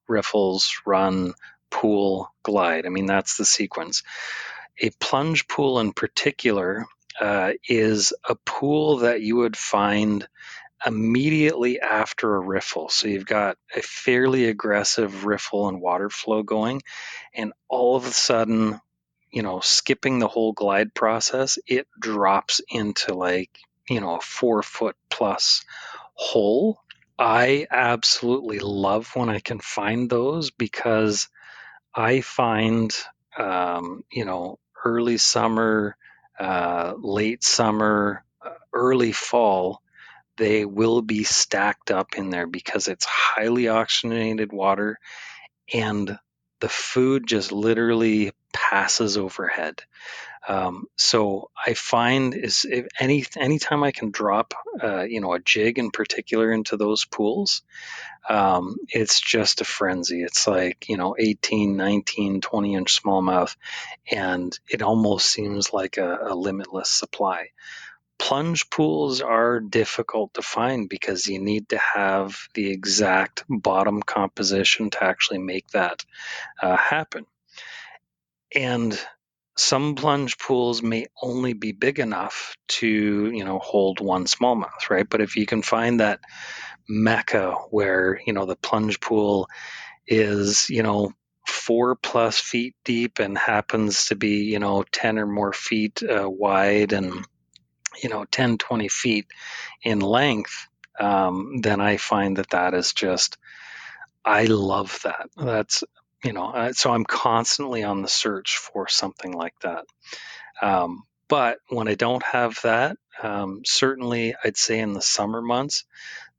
Speaker 3: riffles, run, pool, glide. That's the sequence. A plunge pool in particular is a pool that you would find immediately after a riffle. So you've got a fairly aggressive riffle and water flow going, and all of a sudden, skipping the whole glide process, it drops into a 4-foot plus hole. I absolutely love when I can find those, because I find, early summer, late summer, early fall, they will be stacked up in there because it's highly oxygenated water, and the food just literally passes overhead. So I find is if anytime I can drop, a jig in particular into those pools, it's just a frenzy. It's 18, 19, 20-inch smallmouth, and it almost seems like a limitless supply. Plunge pools are difficult to find because you need to have the exact bottom composition to actually make that happen. And some plunge pools may only be big enough to, hold one smallmouth, right? But if you can find that mecca where, the plunge pool is, 4+ feet deep and happens to be, 10 or more feet wide and, 10, 20 feet in length, then I find that is just, I love that. That's, so I'm constantly on the search for something like that. But when I don't have that, certainly I'd say in the summer months,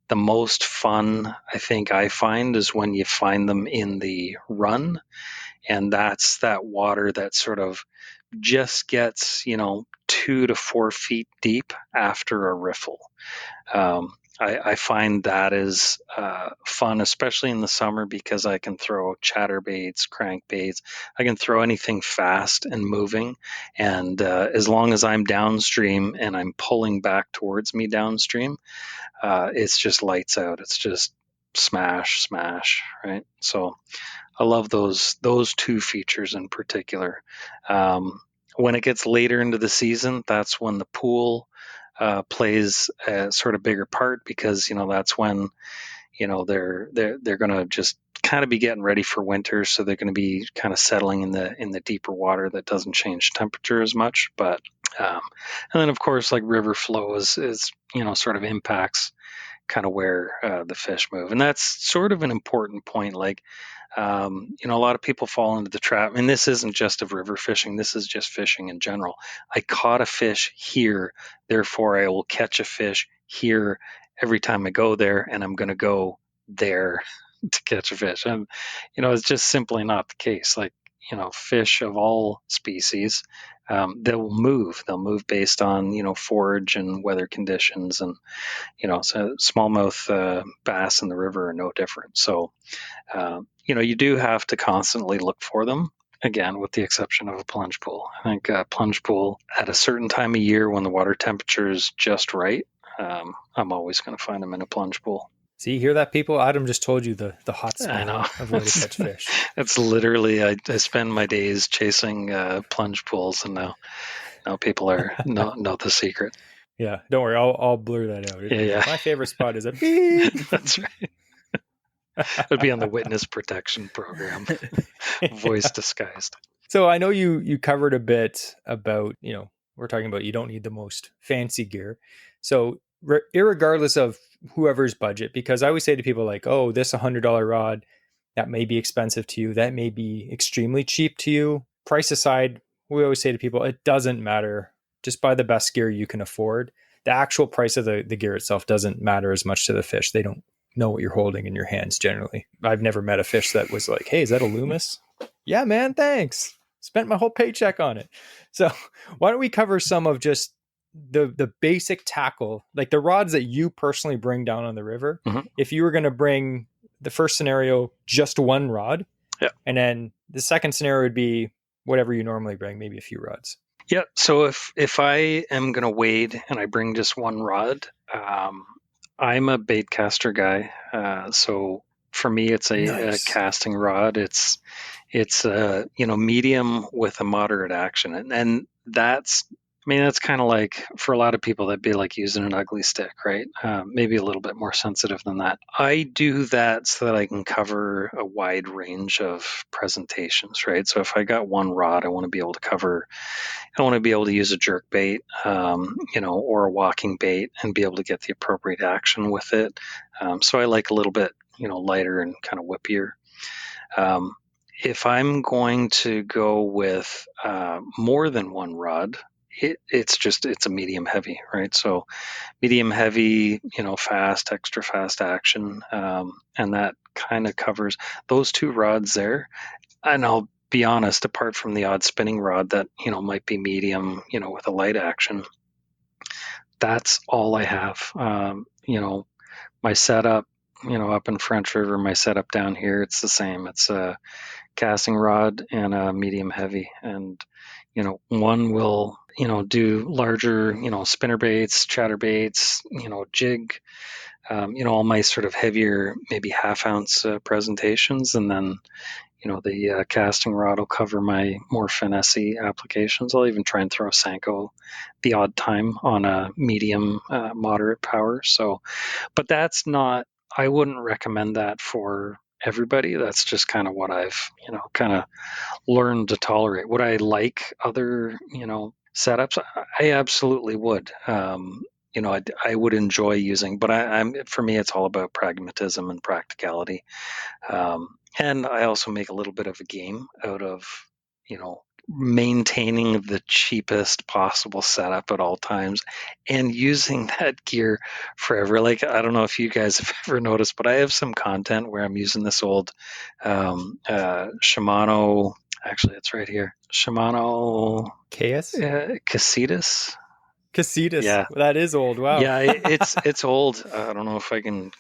Speaker 3: the most fun I think I find is when you find them in the run, and that's that water that sort of just gets 2 to 4 feet deep after a riffle. I find that is fun, especially in the summer, because I can throw chatterbaits, crankbaits. I can throw anything fast and moving, and as long as I'm downstream and I'm pulling back towards me downstream, it's just lights out. It's just smash, right? So I love those two features in particular. When it gets later into the season, that's when the pool plays a sort of bigger part, because that's when they're going to just kind of be getting ready for winter, so they're going to be kind of settling in the deeper water that doesn't change temperature as much. But and then of course, river flow is sort of impacts kind of where the fish move, and that's sort of an important point. A lot of people fall into the trap, and this isn't just of river fishing, this is just fishing in general. I caught a fish here, therefore I will catch a fish here every time I go there, and I'm going to go there to catch a fish. And it's just simply not the case. Fish of all species, they'll move based on forage and weather conditions, and so smallmouth bass in the river are no different. So you do have to constantly look for them, again, with the exception of a plunge pool. I think a plunge pool at a certain time of year when the water temperature is just right, I'm always going to find them in a plunge pool.
Speaker 1: See, you hear that, people? Adam just told you the hot
Speaker 3: I know.
Speaker 1: spot of where to catch fish.
Speaker 3: It's literally, I spend my days chasing plunge pools, and now people know the secret.
Speaker 1: Yeah, don't worry, I'll blur that out.
Speaker 3: Yeah.
Speaker 1: My favorite spot is a beep.
Speaker 3: That's right. It would be on the witness protection program, voice disguised.
Speaker 1: So I know you covered a bit about, we're talking about you don't need the most fancy gear. So irregardless of whoever's budget, because I always say to people oh, this $100 rod, that may be expensive to you, that may be extremely cheap to you. Price aside, we always say to people, it doesn't matter. Just buy the best gear you can afford. The actual price of the gear itself doesn't matter as much to the fish. They don't know what you're holding in your hands generally. I've never met a fish that was hey, is that a Loomis? Yeah, man, thanks. spent my whole paycheck on it. So why don't we cover some of just the basic tackle, like the rods that you personally bring down on the river.
Speaker 3: Mhm.
Speaker 1: If you were going to bring the first scenario, just one rod,
Speaker 3: Yeah.
Speaker 1: and then the second scenario would be whatever you normally bring, maybe a few rods.
Speaker 3: Yeah. So if I am going to wade and I bring just one rod, I'm a bait caster guy. So for me, it's a
Speaker 1: Nice.
Speaker 3: casting rod. It's medium with a moderate action, and that's. I mean, that's kind of like, for a lot of people, that'd be like using an ugly stick, right? Maybe a little bit more sensitive than that. I do that so that I can cover a wide range of presentations, right? So if I got one rod, I want to be able to use a jerk bait, or a walking bait and be able to get the appropriate action with it. So I like a little bit, lighter and kind of whippier. If I'm going to go with more than one rod, it's a medium heavy, right? So medium heavy, fast, extra fast action, and that kind of covers those two rods there. And I'll be honest, apart from the odd spinning rod that might be medium, with a light action, that's all I have. My setup, up in French River, my setup down here, it's the same. It's a casting rod and a medium heavy, and one will do larger spinner baits, chatter baits, jig, all my sort of heavier, maybe half ounce presentations, and then the casting rod will cover my more finessey applications. I'll even try and throw a Senko the odd time on a medium moderate power. So, but that's not, I wouldn't recommend that for everybody. That's just kind of what I've kind of learned to tolerate. Would I like other setups? I absolutely would. I would enjoy using, but for me, it's all about pragmatism and practicality. And I also make a little bit of a game out of, maintaining the cheapest possible setup at all times and using that gear forever. Like, I don't know if you guys have ever noticed, but I have some content where I'm using this old Shimano. Actually, it's right here. Shimano Casitas.
Speaker 1: Casitas.
Speaker 3: Yeah,
Speaker 1: That is old. Wow.
Speaker 3: Yeah, it's old. I don't know if I can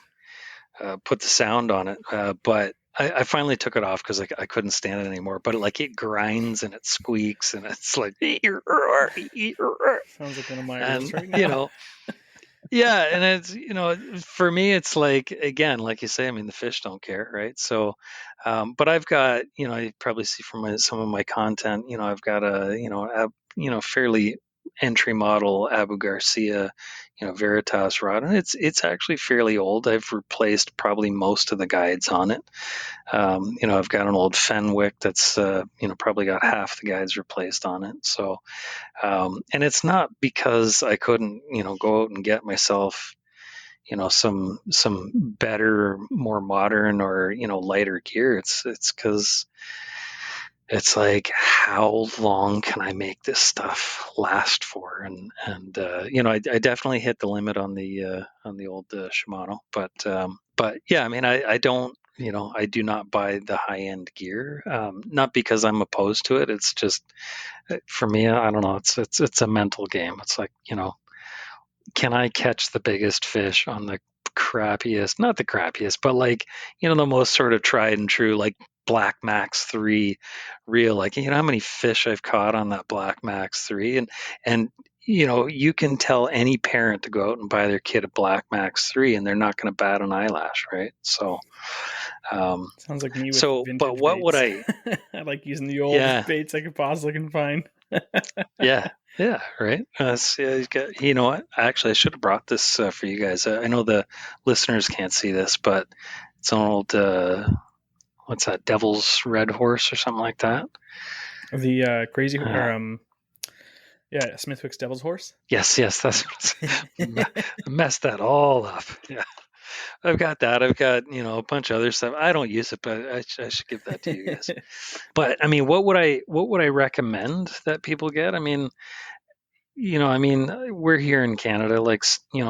Speaker 3: put the sound on it, but I finally took it off because I couldn't stand it anymore. But it grinds and it squeaks and it's like
Speaker 2: sounds like one of my reels right now.
Speaker 3: Yeah, and it's for me it's like, again, like you say, I mean, the fish don't care, right? So, but I've got you probably see from some of my content, I've got a fairly entry model Abu Garcia, Veritas rod, and it's actually fairly old. I've replaced probably most of the guides on it. I've got an old Fenwick that's probably got half the guides replaced on it. So, and it's not because I couldn't go out and get myself some better, more modern or lighter gear. It's because it's like, how long can I make this stuff last for? And I definitely hit the limit on the old Shimano, but yeah, I mean, I don't, I do not buy the high end gear, not because I'm opposed to it. It's just, for me, I don't know. It's a mental game. It's like, can I catch the biggest fish on the crappiest, not the crappiest, but like, the most sort of tried and true, like Black Max 3 reel. Like, how many fish I've caught on that Black Max 3, and you can tell any parent to go out and buy their kid a Black Max 3 and they're not going to bat an eyelash, right? So
Speaker 2: sounds like me with vintage
Speaker 3: but what
Speaker 2: baits.
Speaker 3: would I
Speaker 2: like using the oldest baits I could possibly can find.
Speaker 3: Yeah, right. You know what? Actually, I should have brought this for you guys. I know the listeners can't see this, but it's an old what's that? Devil's Red Horse or something like that.
Speaker 2: The crazy Smithwick's Devil's Horse.
Speaker 3: Yes, that's messed that all up. Yeah, I've got that. I've got a bunch of other stuff. I don't use it, but I should give that to you guys. But I mean, what would I recommend that people get? I mean, we're here in Canada, like,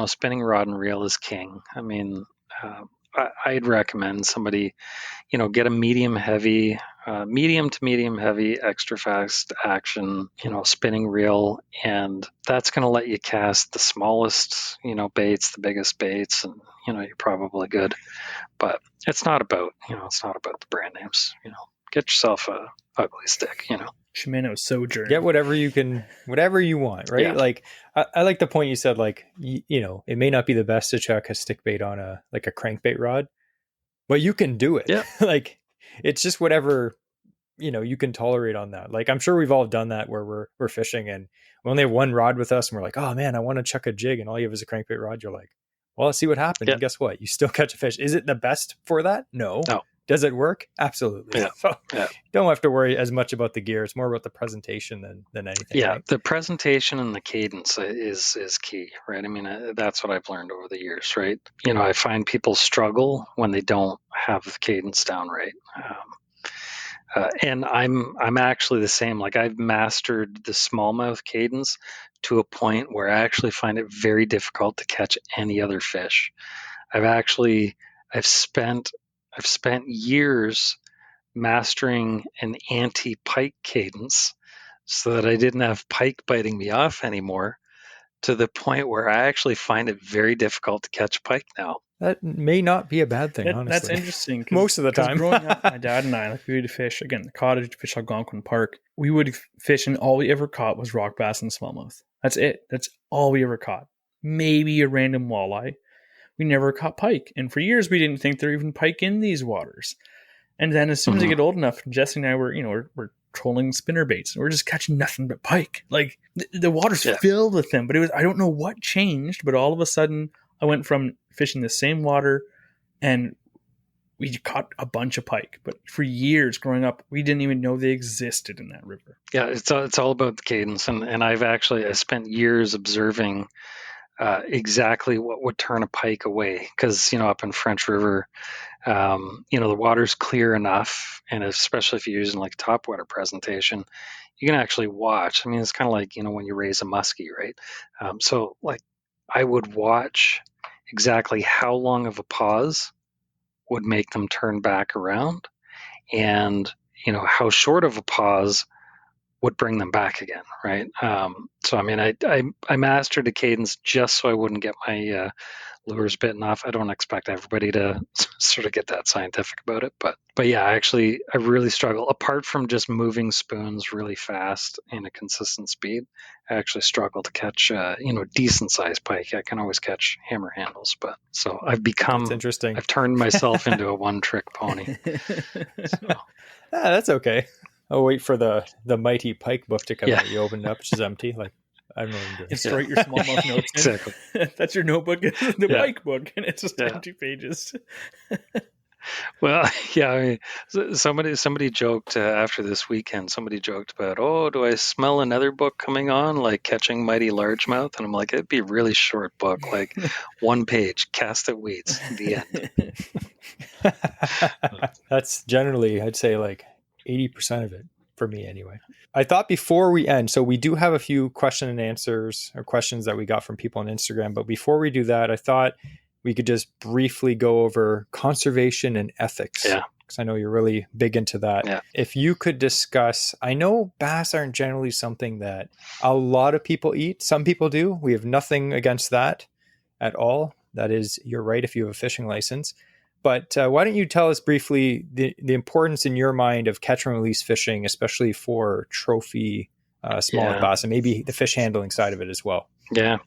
Speaker 3: spinning rod and reel is king. I mean, I'd recommend somebody, get a medium heavy medium to medium heavy, extra fast action, spinning reel, and that's going to let you cast the smallest, baits, the biggest baits, and you're probably good. But it's not about the brand names. Get yourself a ugly stick.
Speaker 2: Shimano Sojourn.
Speaker 1: Get whatever you want, right?
Speaker 3: Yeah.
Speaker 1: Like I like the point you said, like, it may not be the best to chuck a stick bait on a crankbait rod, but you can do it.
Speaker 3: Yeah.
Speaker 1: Like, it's just whatever, you can tolerate on that. Like, I'm sure we've all done that where we're fishing and we only have one rod with us and we're like, oh man, I want to chuck a jig, and all you have is a crankbait rod. You're like, well, let's see what happens.
Speaker 3: Yeah.
Speaker 1: And guess what? You still catch a fish. Is it the best for that? No. Does it work? Absolutely.
Speaker 3: Yeah.
Speaker 1: So don't have to worry as much about the gear. It's more about the presentation than anything.
Speaker 3: Yeah,
Speaker 1: right?
Speaker 3: the presentation and the cadence is key, right? I mean, that's what I've learned over the years, right? I find people struggle when they don't have the cadence down right. And I'm actually the same. Like, I've mastered the smallmouth cadence to a point where I actually find it very difficult to catch any other fish. I've spent years mastering an anti-pike cadence so that I didn't have pike biting me off anymore, to the point where I actually find it very difficult to catch pike now.
Speaker 1: That may not be a bad thing, honestly.
Speaker 2: That's interesting.
Speaker 1: Most of the time.
Speaker 2: Growing up, my dad and I, we would fish, again, the cottage, fish Algonquin Park. We would fish, and all we ever caught was rock bass and smallmouth. That's it. That's all we ever caught. Maybe a random walleye. We never caught pike. And for years, we didn't think there were even pike in these waters. And then as soon as I get old enough, Jesse and I we're trolling spinner baits, and we're just catching nothing but pike. Like, the water's filled with them. But I don't know what changed, but all of a sudden I went from fishing the same water and we caught a bunch of pike. But for years growing up, we didn't even know they existed in that river.
Speaker 3: Yeah, it's all about the cadence. And I spent years observing exactly what would turn a pike away. Because, up in French River, the water's clear enough, and especially if you're using like topwater presentation, you can actually watch. I mean, it's kind of like, when you raise a muskie, right? So like, I would watch exactly how long of a pause would make them turn back around, and how short of a pause would bring them back again, right? So I mean, I mastered the cadence just so I wouldn't get my lures bitten off. I don't expect everybody to sort of get that scientific about it, but yeah, I really struggle. Apart from just moving spoons really fast in a consistent speed, I actually struggle to catch decent sized pike. I can always catch hammer handles, but so
Speaker 1: That's interesting.
Speaker 3: I've turned myself into a one trick pony. So.
Speaker 1: That's okay. I'll wait for the mighty pike book to come out. You open it up, which is empty. Like, I don't know what I'm doing.
Speaker 2: It's write your smallmouth notes.
Speaker 3: Exactly.
Speaker 2: That's your notebook, the pike book, and it's just empty pages.
Speaker 3: Well, yeah. I mean, somebody joked after this weekend. Somebody joked about, oh, do I smell another book coming on, like Catching Mighty Largemouth? And I'm like, it'd be a really short book, like one page, cast at weeds, the end.
Speaker 1: That's generally, I'd say, like 80% of it for me anyway. I thought before we end, so we do have a few question and answers or questions that we got from people on Instagram, but before we do that, I thought we could just briefly go over conservation and ethics.
Speaker 3: Yeah.
Speaker 1: Because I know you're really big into that.
Speaker 3: Yeah.
Speaker 1: If you could discuss, I know bass aren't generally something that a lot of people eat. Some people do. We have nothing against that at all. That is your right if you have a fishing license. But why don't you tell us briefly the importance in your mind of catch and release fishing, especially for trophy smallmouth bass, and maybe the fish handling side of it as well.
Speaker 3: Yeah,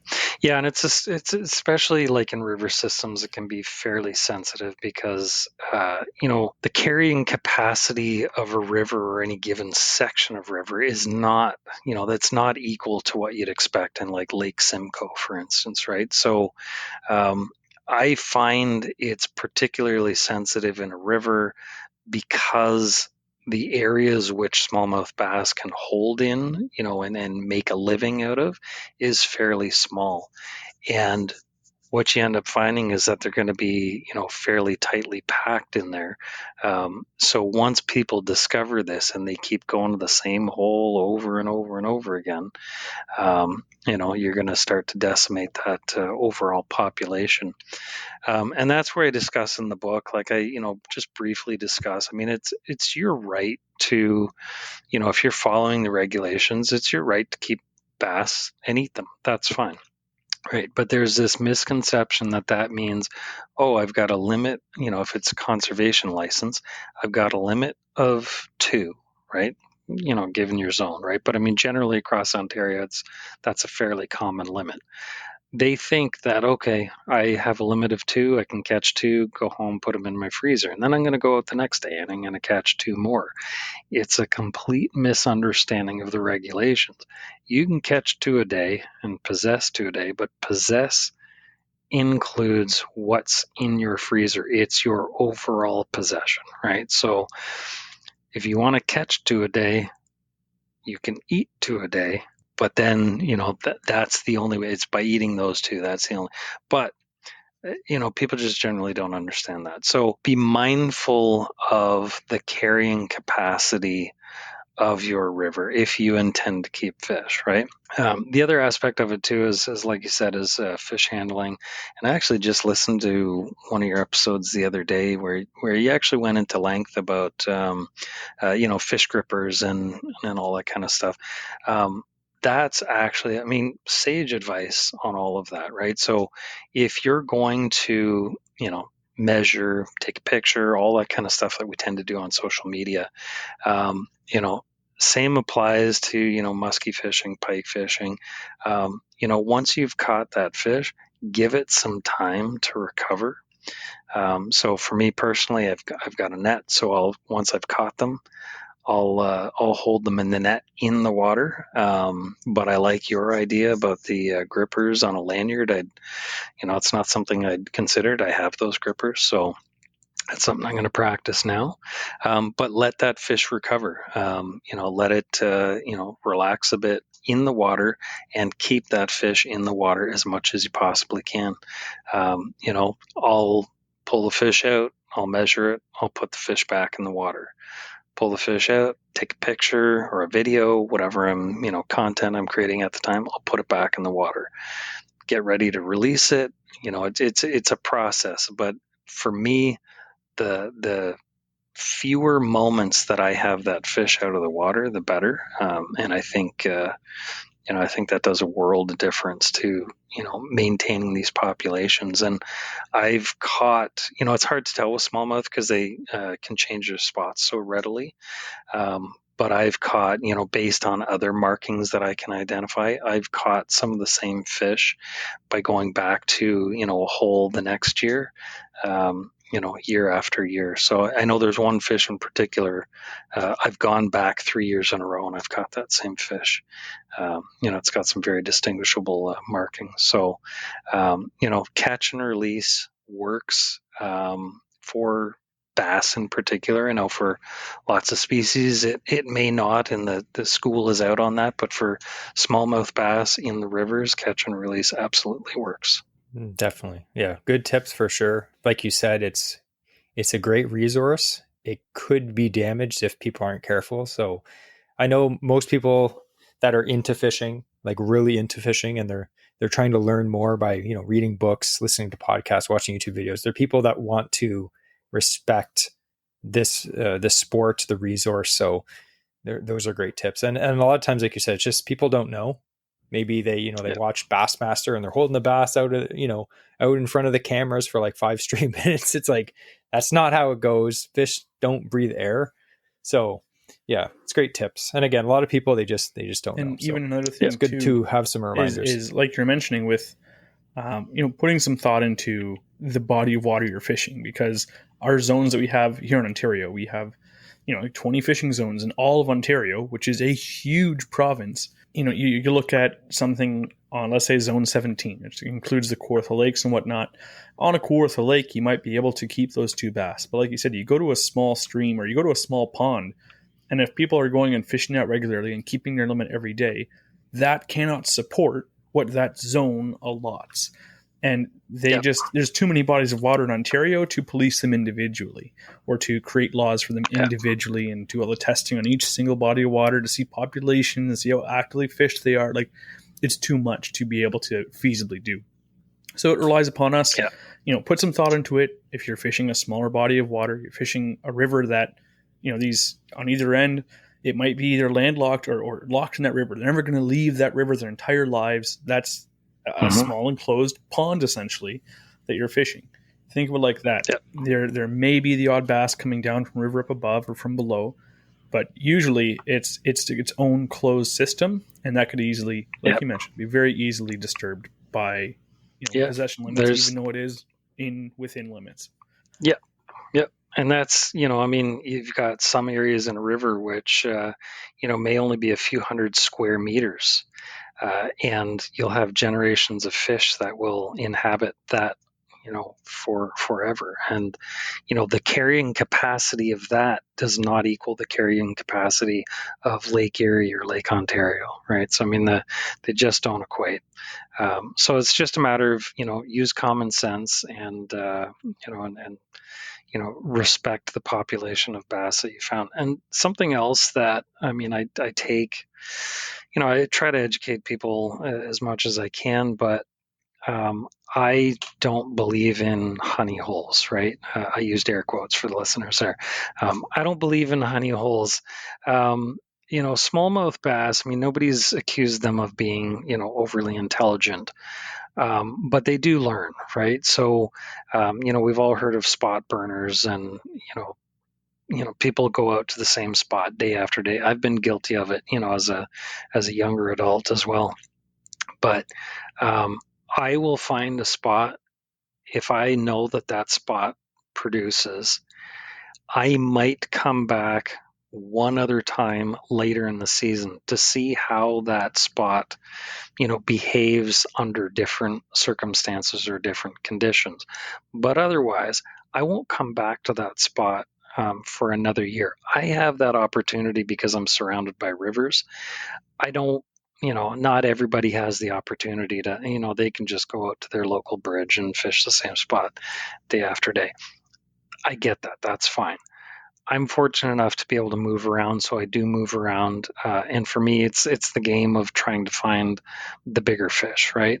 Speaker 3: and it's especially like in river systems, it can be fairly sensitive because the carrying capacity of a river or any given section of river is not that's not equal to what you'd expect in like Lake Simcoe, for instance, right? So I find it's particularly sensitive in a river because the areas which smallmouth bass can hold in, and make a living out of is fairly small. And what you end up finding is that they're going to be, fairly tightly packed in there. So once people discover this and they keep going to the same hole over and over and over again, you're going to start to decimate that overall population. And that's where I discuss in the book, like I, just briefly discuss. I mean, it's your right to, if you're following the regulations, it's your right to keep bass and eat them. That's fine. Right. But there's this misconception that means, oh, I've got a limit, if it's a conservation license, I've got a limit of 2, right? Given your zone, right? But I mean, generally across Ontario, that's a fairly common limit. They think that, okay, I have a limit of 2, I can catch 2, go home, put them in my freezer, and then I'm going to go out the next day and I'm going to catch 2 more. It's a complete misunderstanding of the regulations. You can catch 2 a day and possess 2 a day, but possess includes what's in your freezer. It's your overall possession, right? So if you want to catch 2 a day, you can eat 2 a day, but then, that's the only way. It's by eating those 2. That's the only, but people just generally don't understand that. So be mindful of the carrying capacity of your river if you intend to keep fish, right? The other aspect of it too is like you said, is fish handling. And I actually just listened to one of your episodes the other day where you actually went into length about fish grippers and all that kind of stuff. That's actually, I mean, sage advice on all of that, right? So if you're going to, measure, take a picture, all that kind of stuff that we tend to do on social media, same applies to, musky fishing, pike fishing. Once you've caught that fish, give it some time to recover. So for me personally, I've got a net. So once I've caught them, I'll hold them in the net in the water. But I like your idea about the grippers on a lanyard. It's not something I'd considered. I have those grippers, so that's something I'm going to practice now. But let that fish recover. Let it relax a bit in the water and keep that fish in the water as much as you possibly can. I'll pull the fish out, I'll measure it, I'll put the fish back in the water. Pull the fish out, take a picture or a video, whatever content I'm creating at the time, I'll put it back in the water. Get ready to release it. It's a process, but for me, the fewer moments that I have that fish out of the water, the better. And I think I think that does a world of difference to maintaining these populations. And I've caught, it's hard to tell with smallmouth because they can change their spots so readily. But I've caught, based on other markings that I can identify, I've caught some of the same fish by going back to, a hole the next year, year after year. So I know there's one fish in particular. I've gone back 3 years in a row and I've caught that same fish. It's got some very distinguishable markings. So, catch and release works for bass in particular. I know for lots of species it may not, and the school is out on that, but for smallmouth bass in the rivers, catch and release absolutely works.
Speaker 1: Definitely. Yeah. Good tips for sure. Like you said, it's a great resource. It could be damaged if people aren't careful. So I know most people that are into fishing, like really into fishing, and they're trying to learn more by, reading books, listening to podcasts, watching YouTube videos. They're people that want to respect this sport, the resource. So those are great tips. And a lot of times, like you said, it's just people don't know. Maybe they watch Bassmaster and they're holding the bass out in front of the cameras for like 5 straight minutes. It's like, that's not how it goes. Fish don't breathe air. So yeah, it's great tips. And again, a lot of people, they just don't know.
Speaker 2: And even another thing,
Speaker 1: it's good to have some reminders.
Speaker 2: Is like you're mentioning with, putting some thought into the body of water you're fishing, because our zones that we have here in Ontario, we have, 20 fishing zones in all of Ontario, which is a huge province. You look at something on, let's say, Zone 17, which includes the Kawartha Lakes and whatnot. On a Kawartha Lake, you might be able to keep those 2 bass. But like you said, you go to a small stream or you go to a small pond, and if people are going and fishing out regularly and keeping their limit every day, that cannot support what that zone allots. And there's too many bodies of water in Ontario to police them individually or to create laws for them individually and do all the testing on each single body of water to see population and see how actively fished they are. Like, it's too much to be able to feasibly do. So it relies upon us, put some thought into it. If you're fishing a smaller body of water, you're fishing a river that, these on either end, it might be either landlocked or locked in that river. They're never going to leave that river their entire lives. That's a small enclosed pond, essentially, that you're fishing. Think of it like that.
Speaker 3: Yep.
Speaker 2: There may be the odd bass coming down from river up above or from below, but usually it's its own closed system, and that could easily, like you mentioned, be very easily disturbed by possession limits, even though it is within limits.
Speaker 3: Yeah. Yep. And that's, you've got some areas in a river which, may only be a few hundred square meters. And you'll have generations of fish that will inhabit that, for forever. And, the carrying capacity of that does not equal the carrying capacity of Lake Erie or Lake Ontario, right? So, they just don't equate. So it's just a matter of, use common sense and respect the population of bass that you found. And something else that, I take, I try to educate people as much as I can, but I don't believe in honey holes, right? I used air quotes for the listeners there. I don't believe in honey holes. Smallmouth bass, nobody's accused them of being, overly intelligent. But they do learn, right? So, we've all heard of spot burners and, people go out to the same spot day after day. I've been guilty of it, as a younger adult as well. But I will find a spot if I know that spot produces. I might come back one other time later in the season to see how that spot behaves under different circumstances or different conditions. But otherwise, I won't come back to that spot for another year. I have that opportunity because I'm surrounded by rivers. I don't, not everybody has the opportunity to, they can just go out to their local bridge and fish the same spot day after day. I get that. That's fine. I'm fortunate enough to be able to move around, so I do move around. And for me, it's the game of trying to find the bigger fish, right?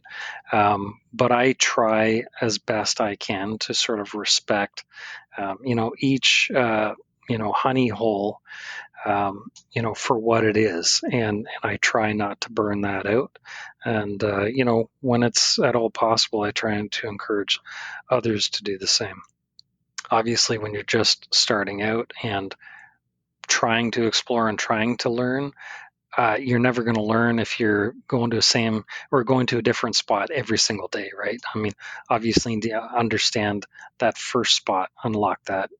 Speaker 3: But I try as best I can to sort of respect, each, honey hole, for what it is. And I try not to burn that out. And, when it's at all possible, I try to encourage others to do the same. Obviously, when you're just starting out and trying to explore and trying to learn, you're never going to learn if you're going to a different spot every single day, right? Obviously, to understand that first spot, unlock that,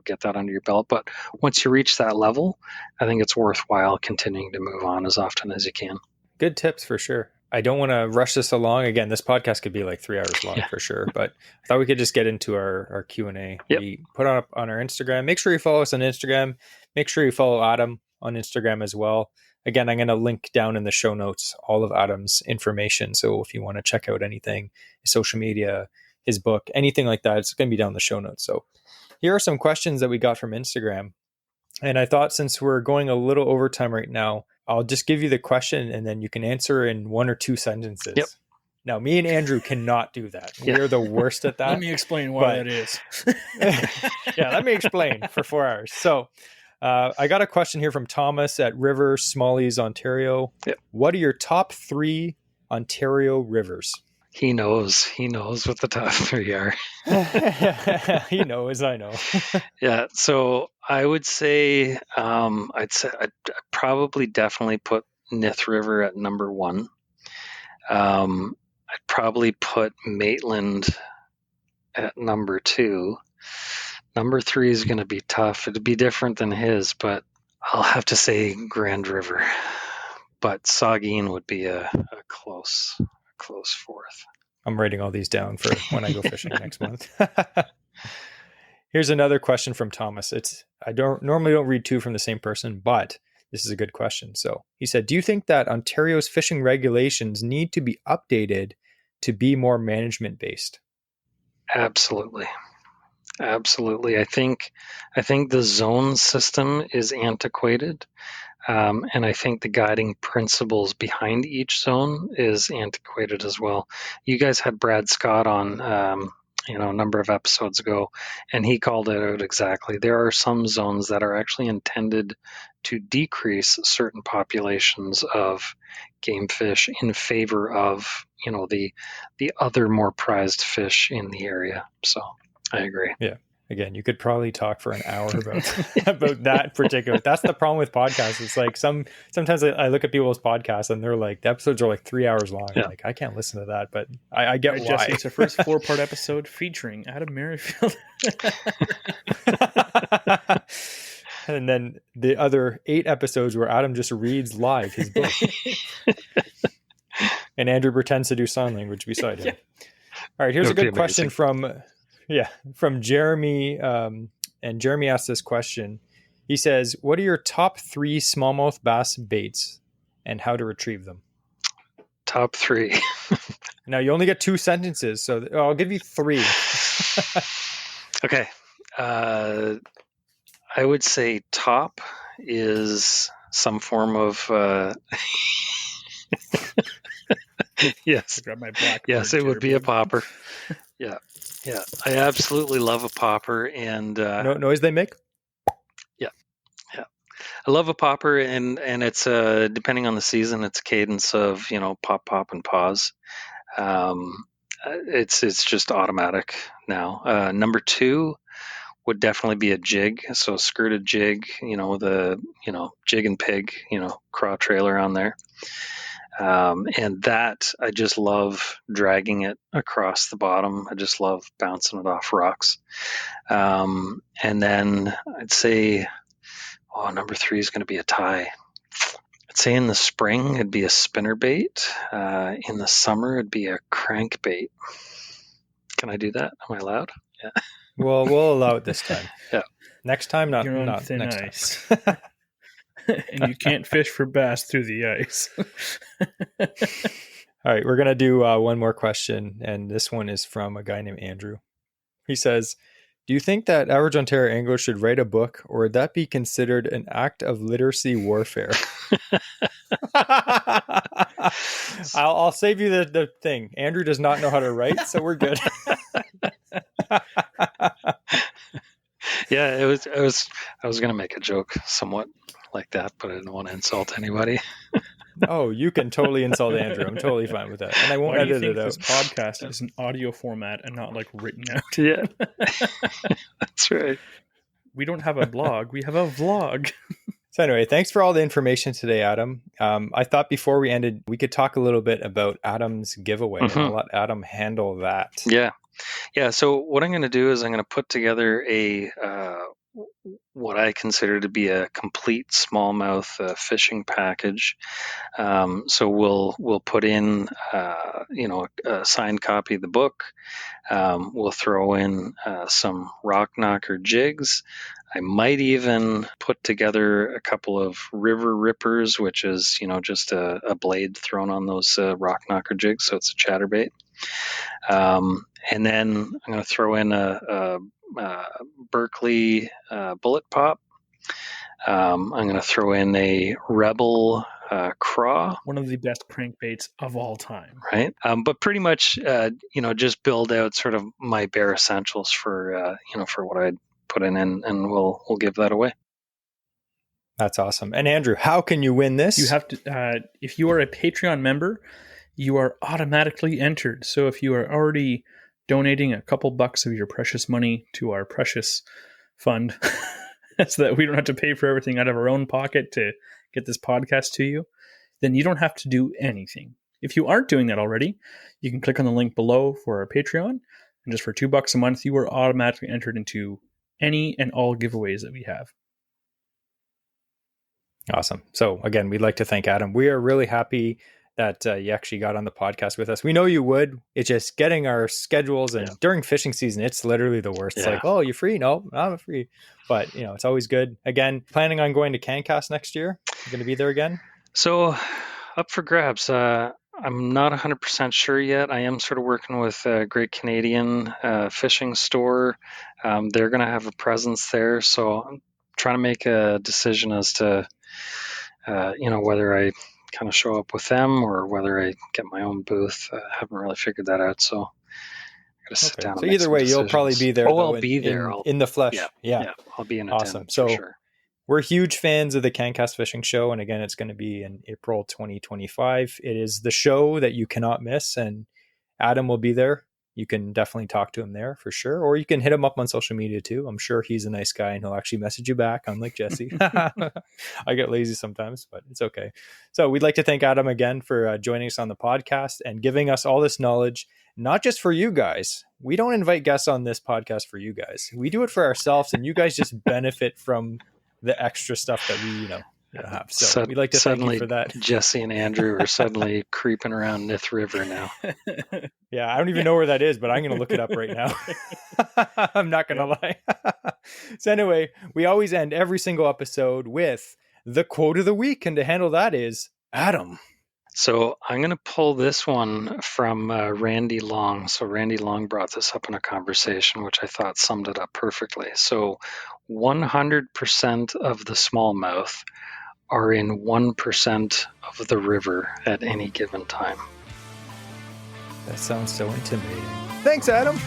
Speaker 3: get that under your belt. But once you reach that level, I think it's worthwhile continuing to move on as often as you can.
Speaker 1: Good tips for sure. I don't want to rush this along. Again, this podcast could be like 3 hours long for sure, but I thought we could just get into our Q&A.
Speaker 3: Yep.
Speaker 1: We put up on our Instagram. Make sure you follow us on Instagram. Make sure you follow Adam on Instagram as well. Again, I'm going to link down in the show notes all of Adam's information. So if you want to check out anything, his social media, his book, anything like that, it's going to be down in the show notes. So here are some questions that we got from Instagram. And I thought since we're going a little overtime right now, I'll just give you the question and then you can answer in 1 or 2 sentences.
Speaker 3: Yep.
Speaker 1: Now, me and Andrew cannot do that.
Speaker 3: Yeah.
Speaker 1: We're the worst at that.
Speaker 2: Let me explain why that is.
Speaker 1: Yeah, let me explain for 4 hours. So I got a question here from Thomas at River Smalleys, Ontario.
Speaker 3: Yep.
Speaker 1: What are your top 3 Ontario rivers?
Speaker 3: He knows what the top 3 are.
Speaker 1: He knows, I know.
Speaker 3: Yeah, so I would say I'd probably definitely put Nith River at number 1. I'd probably put Maitland at number 2. Number 3 is going to be tough. It'd be different than his, but I'll have to say Grand River. But Saugeen would be a close 4th.
Speaker 1: I'm writing all these down for when I go fishing next month. Here's another question from Thomas. I normally don't read 2 from the same person, but this is a good question. So he said, do you think that Ontario's fishing regulations need to be updated to be more management based?
Speaker 3: Absolutely. Absolutely. I think the zone system is antiquated. And I think the guiding principles behind each zone is antiquated as well. You guys had Brad Scott on, a number of episodes ago, and he called it out exactly. There are some zones that are actually intended to decrease certain populations of game fish in favor of, the other more prized fish in the area. So I agree.
Speaker 1: Yeah. Again, you could probably talk for an hour about that particular. That's the problem with podcasts. It's like sometimes I look at people's podcasts and they're like, the episodes are like 3 hours long.
Speaker 3: Yeah.
Speaker 1: Like, I can't listen to that, but I get why.
Speaker 2: Jesse, it's our first 4-part episode featuring Adam Merrifield.
Speaker 1: And then the other 8 episodes where Adam just reads live his book. And Andrew pretends to do sign language beside him. All right, here's a good question from Jeremy. And Jeremy asked this question. He says, what are your top 3 smallmouth bass baits and how to retrieve them?
Speaker 3: Top 3.
Speaker 1: Now, you only get 2 sentences, so I'll give you 3.
Speaker 3: Okay. I would say top is some form of... Yes.
Speaker 2: Grab my black.
Speaker 3: Yes, it would be a popper. Yeah. I absolutely love a popper, and
Speaker 1: no noise they make.
Speaker 3: Yeah. I love a popper, and it's depending on the season, it's a cadence of pop, pop, and pause. It's just automatic now. Number 2 would definitely be a jig, so a skirted jig. The jig and pig, craw trailer on there. And that, I just love dragging it across the bottom. I just love bouncing it off rocks. And then I'd say, number 3 is going to be a tie. I'd say in the spring, it'd be a spinnerbait. In the summer, it'd be a crankbait. Can I do that? Am I allowed? Yeah.
Speaker 1: Well, we'll allow it this time.
Speaker 3: Yeah.
Speaker 1: Next time, not
Speaker 2: thin
Speaker 1: next
Speaker 2: ice.
Speaker 1: time.
Speaker 2: And you can't fish for bass through the ice.
Speaker 1: All right, we're going to do one more question, and this one is from a guy named Andrew. He says, do you think that average Ontario angler should write a book, or would that be considered an act of literacy warfare? I'll save you the thing. Andrew does not know how to write, so we're good.
Speaker 3: Yeah, I was going to make a joke somewhat like that, but I didn't want to insult anybody.
Speaker 2: Oh,
Speaker 1: you can totally insult Andrew. I'm totally fine with that. And I won't edit it out.
Speaker 2: This podcast is an audio format and not like written out.
Speaker 3: Yeah. That's right.
Speaker 2: We don't have a blog. We have a vlog.
Speaker 1: So anyway, thanks for all the information today, Adam. I thought before we ended, we could talk a little bit about Adam's giveaway. And I'll let Adam handle that.
Speaker 3: Yeah. So what I'm going to do is I'm going to put together what I consider to be a complete smallmouth fishing package. So we'll put in a signed copy of the book. We'll throw in some rock knocker jigs. I might even put together a couple of river rippers, which is just a blade thrown on those rock knocker jigs, so it's a chatterbait. And then I'm going to throw in a Berkeley bullet pop. I'm going to throw in a Rebel craw.
Speaker 2: One of the best crankbaits of all time.
Speaker 3: Right. But pretty much, just build out sort of my bare essentials for what I'd put in, and we'll give that away.
Speaker 1: That's awesome. And Andrew, how can you win this?
Speaker 2: You have to, if you are a Patreon member, you are automatically entered. So if you are already donating a couple bucks of your precious money to our precious fund so that we don't have to pay for everything out of our own pocket to get this podcast to you, then you don't have to do anything. If you aren't doing that already, you can click on the link below for our Patreon. And just for $2 a month, you are automatically entered into any and all giveaways that we have.
Speaker 1: Awesome. So again, we'd like to thank Adam. We are really happy that you actually got on the podcast with us. We know you would. It's just getting our schedules, and during fishing season, it's literally the worst. It's like, oh, you free? No, I'm not free. But it's always good. Again, planning on going to CanCast next year. You're going to be there again?
Speaker 3: So up for grabs. I'm not 100% sure yet. I am sort of working with a Great Canadian fishing store. They're going to have a presence there, so I'm trying to make a decision as to, whether I kind of show up with them or whether I get my own booth. I haven't really figured that out, so I got to sit
Speaker 1: Okay.
Speaker 3: down
Speaker 1: So
Speaker 3: and make
Speaker 1: either
Speaker 3: some
Speaker 1: way, you'll probably
Speaker 3: decisions.
Speaker 1: be there
Speaker 3: Oh,
Speaker 1: though
Speaker 3: I'll be there.
Speaker 1: in the
Speaker 3: Yeah,
Speaker 1: flesh. Yeah.
Speaker 3: I'll be in
Speaker 1: Awesome.
Speaker 3: attendance
Speaker 1: So
Speaker 3: for sure.
Speaker 1: we're huge fans of the CanCast Fishing Show. And again, it's going to be in April 2025. It is the show that you cannot miss. And Adam will be there. You can definitely talk to him there for sure. Or you can hit him up on social media too. I'm sure he's a nice guy and he'll actually message you back, unlike Jesse. I get lazy sometimes, but it's okay. So we'd like to thank Adam again for joining us on the podcast and giving us all this knowledge, not just for you guys. We don't invite guests on this podcast for you guys. We do it for ourselves, and you guys just benefit from the extra stuff that we, have. So we'd like to thank you for that.
Speaker 3: Jesse and Andrew are suddenly creeping around Nith River now.
Speaker 1: Yeah, I don't even know where that is, but I'm going to look it up right now. I'm not going to lie. So anyway, we always end every single episode with the quote of the week, and to handle that is Adam.
Speaker 3: So I'm going to pull this one from Randy Long. So Randy Long brought this up in a conversation, which I thought summed it up perfectly. So 100% of the smallmouth are in 1% of the river at any given time.
Speaker 1: That sounds so intimidating. Thanks, Adam.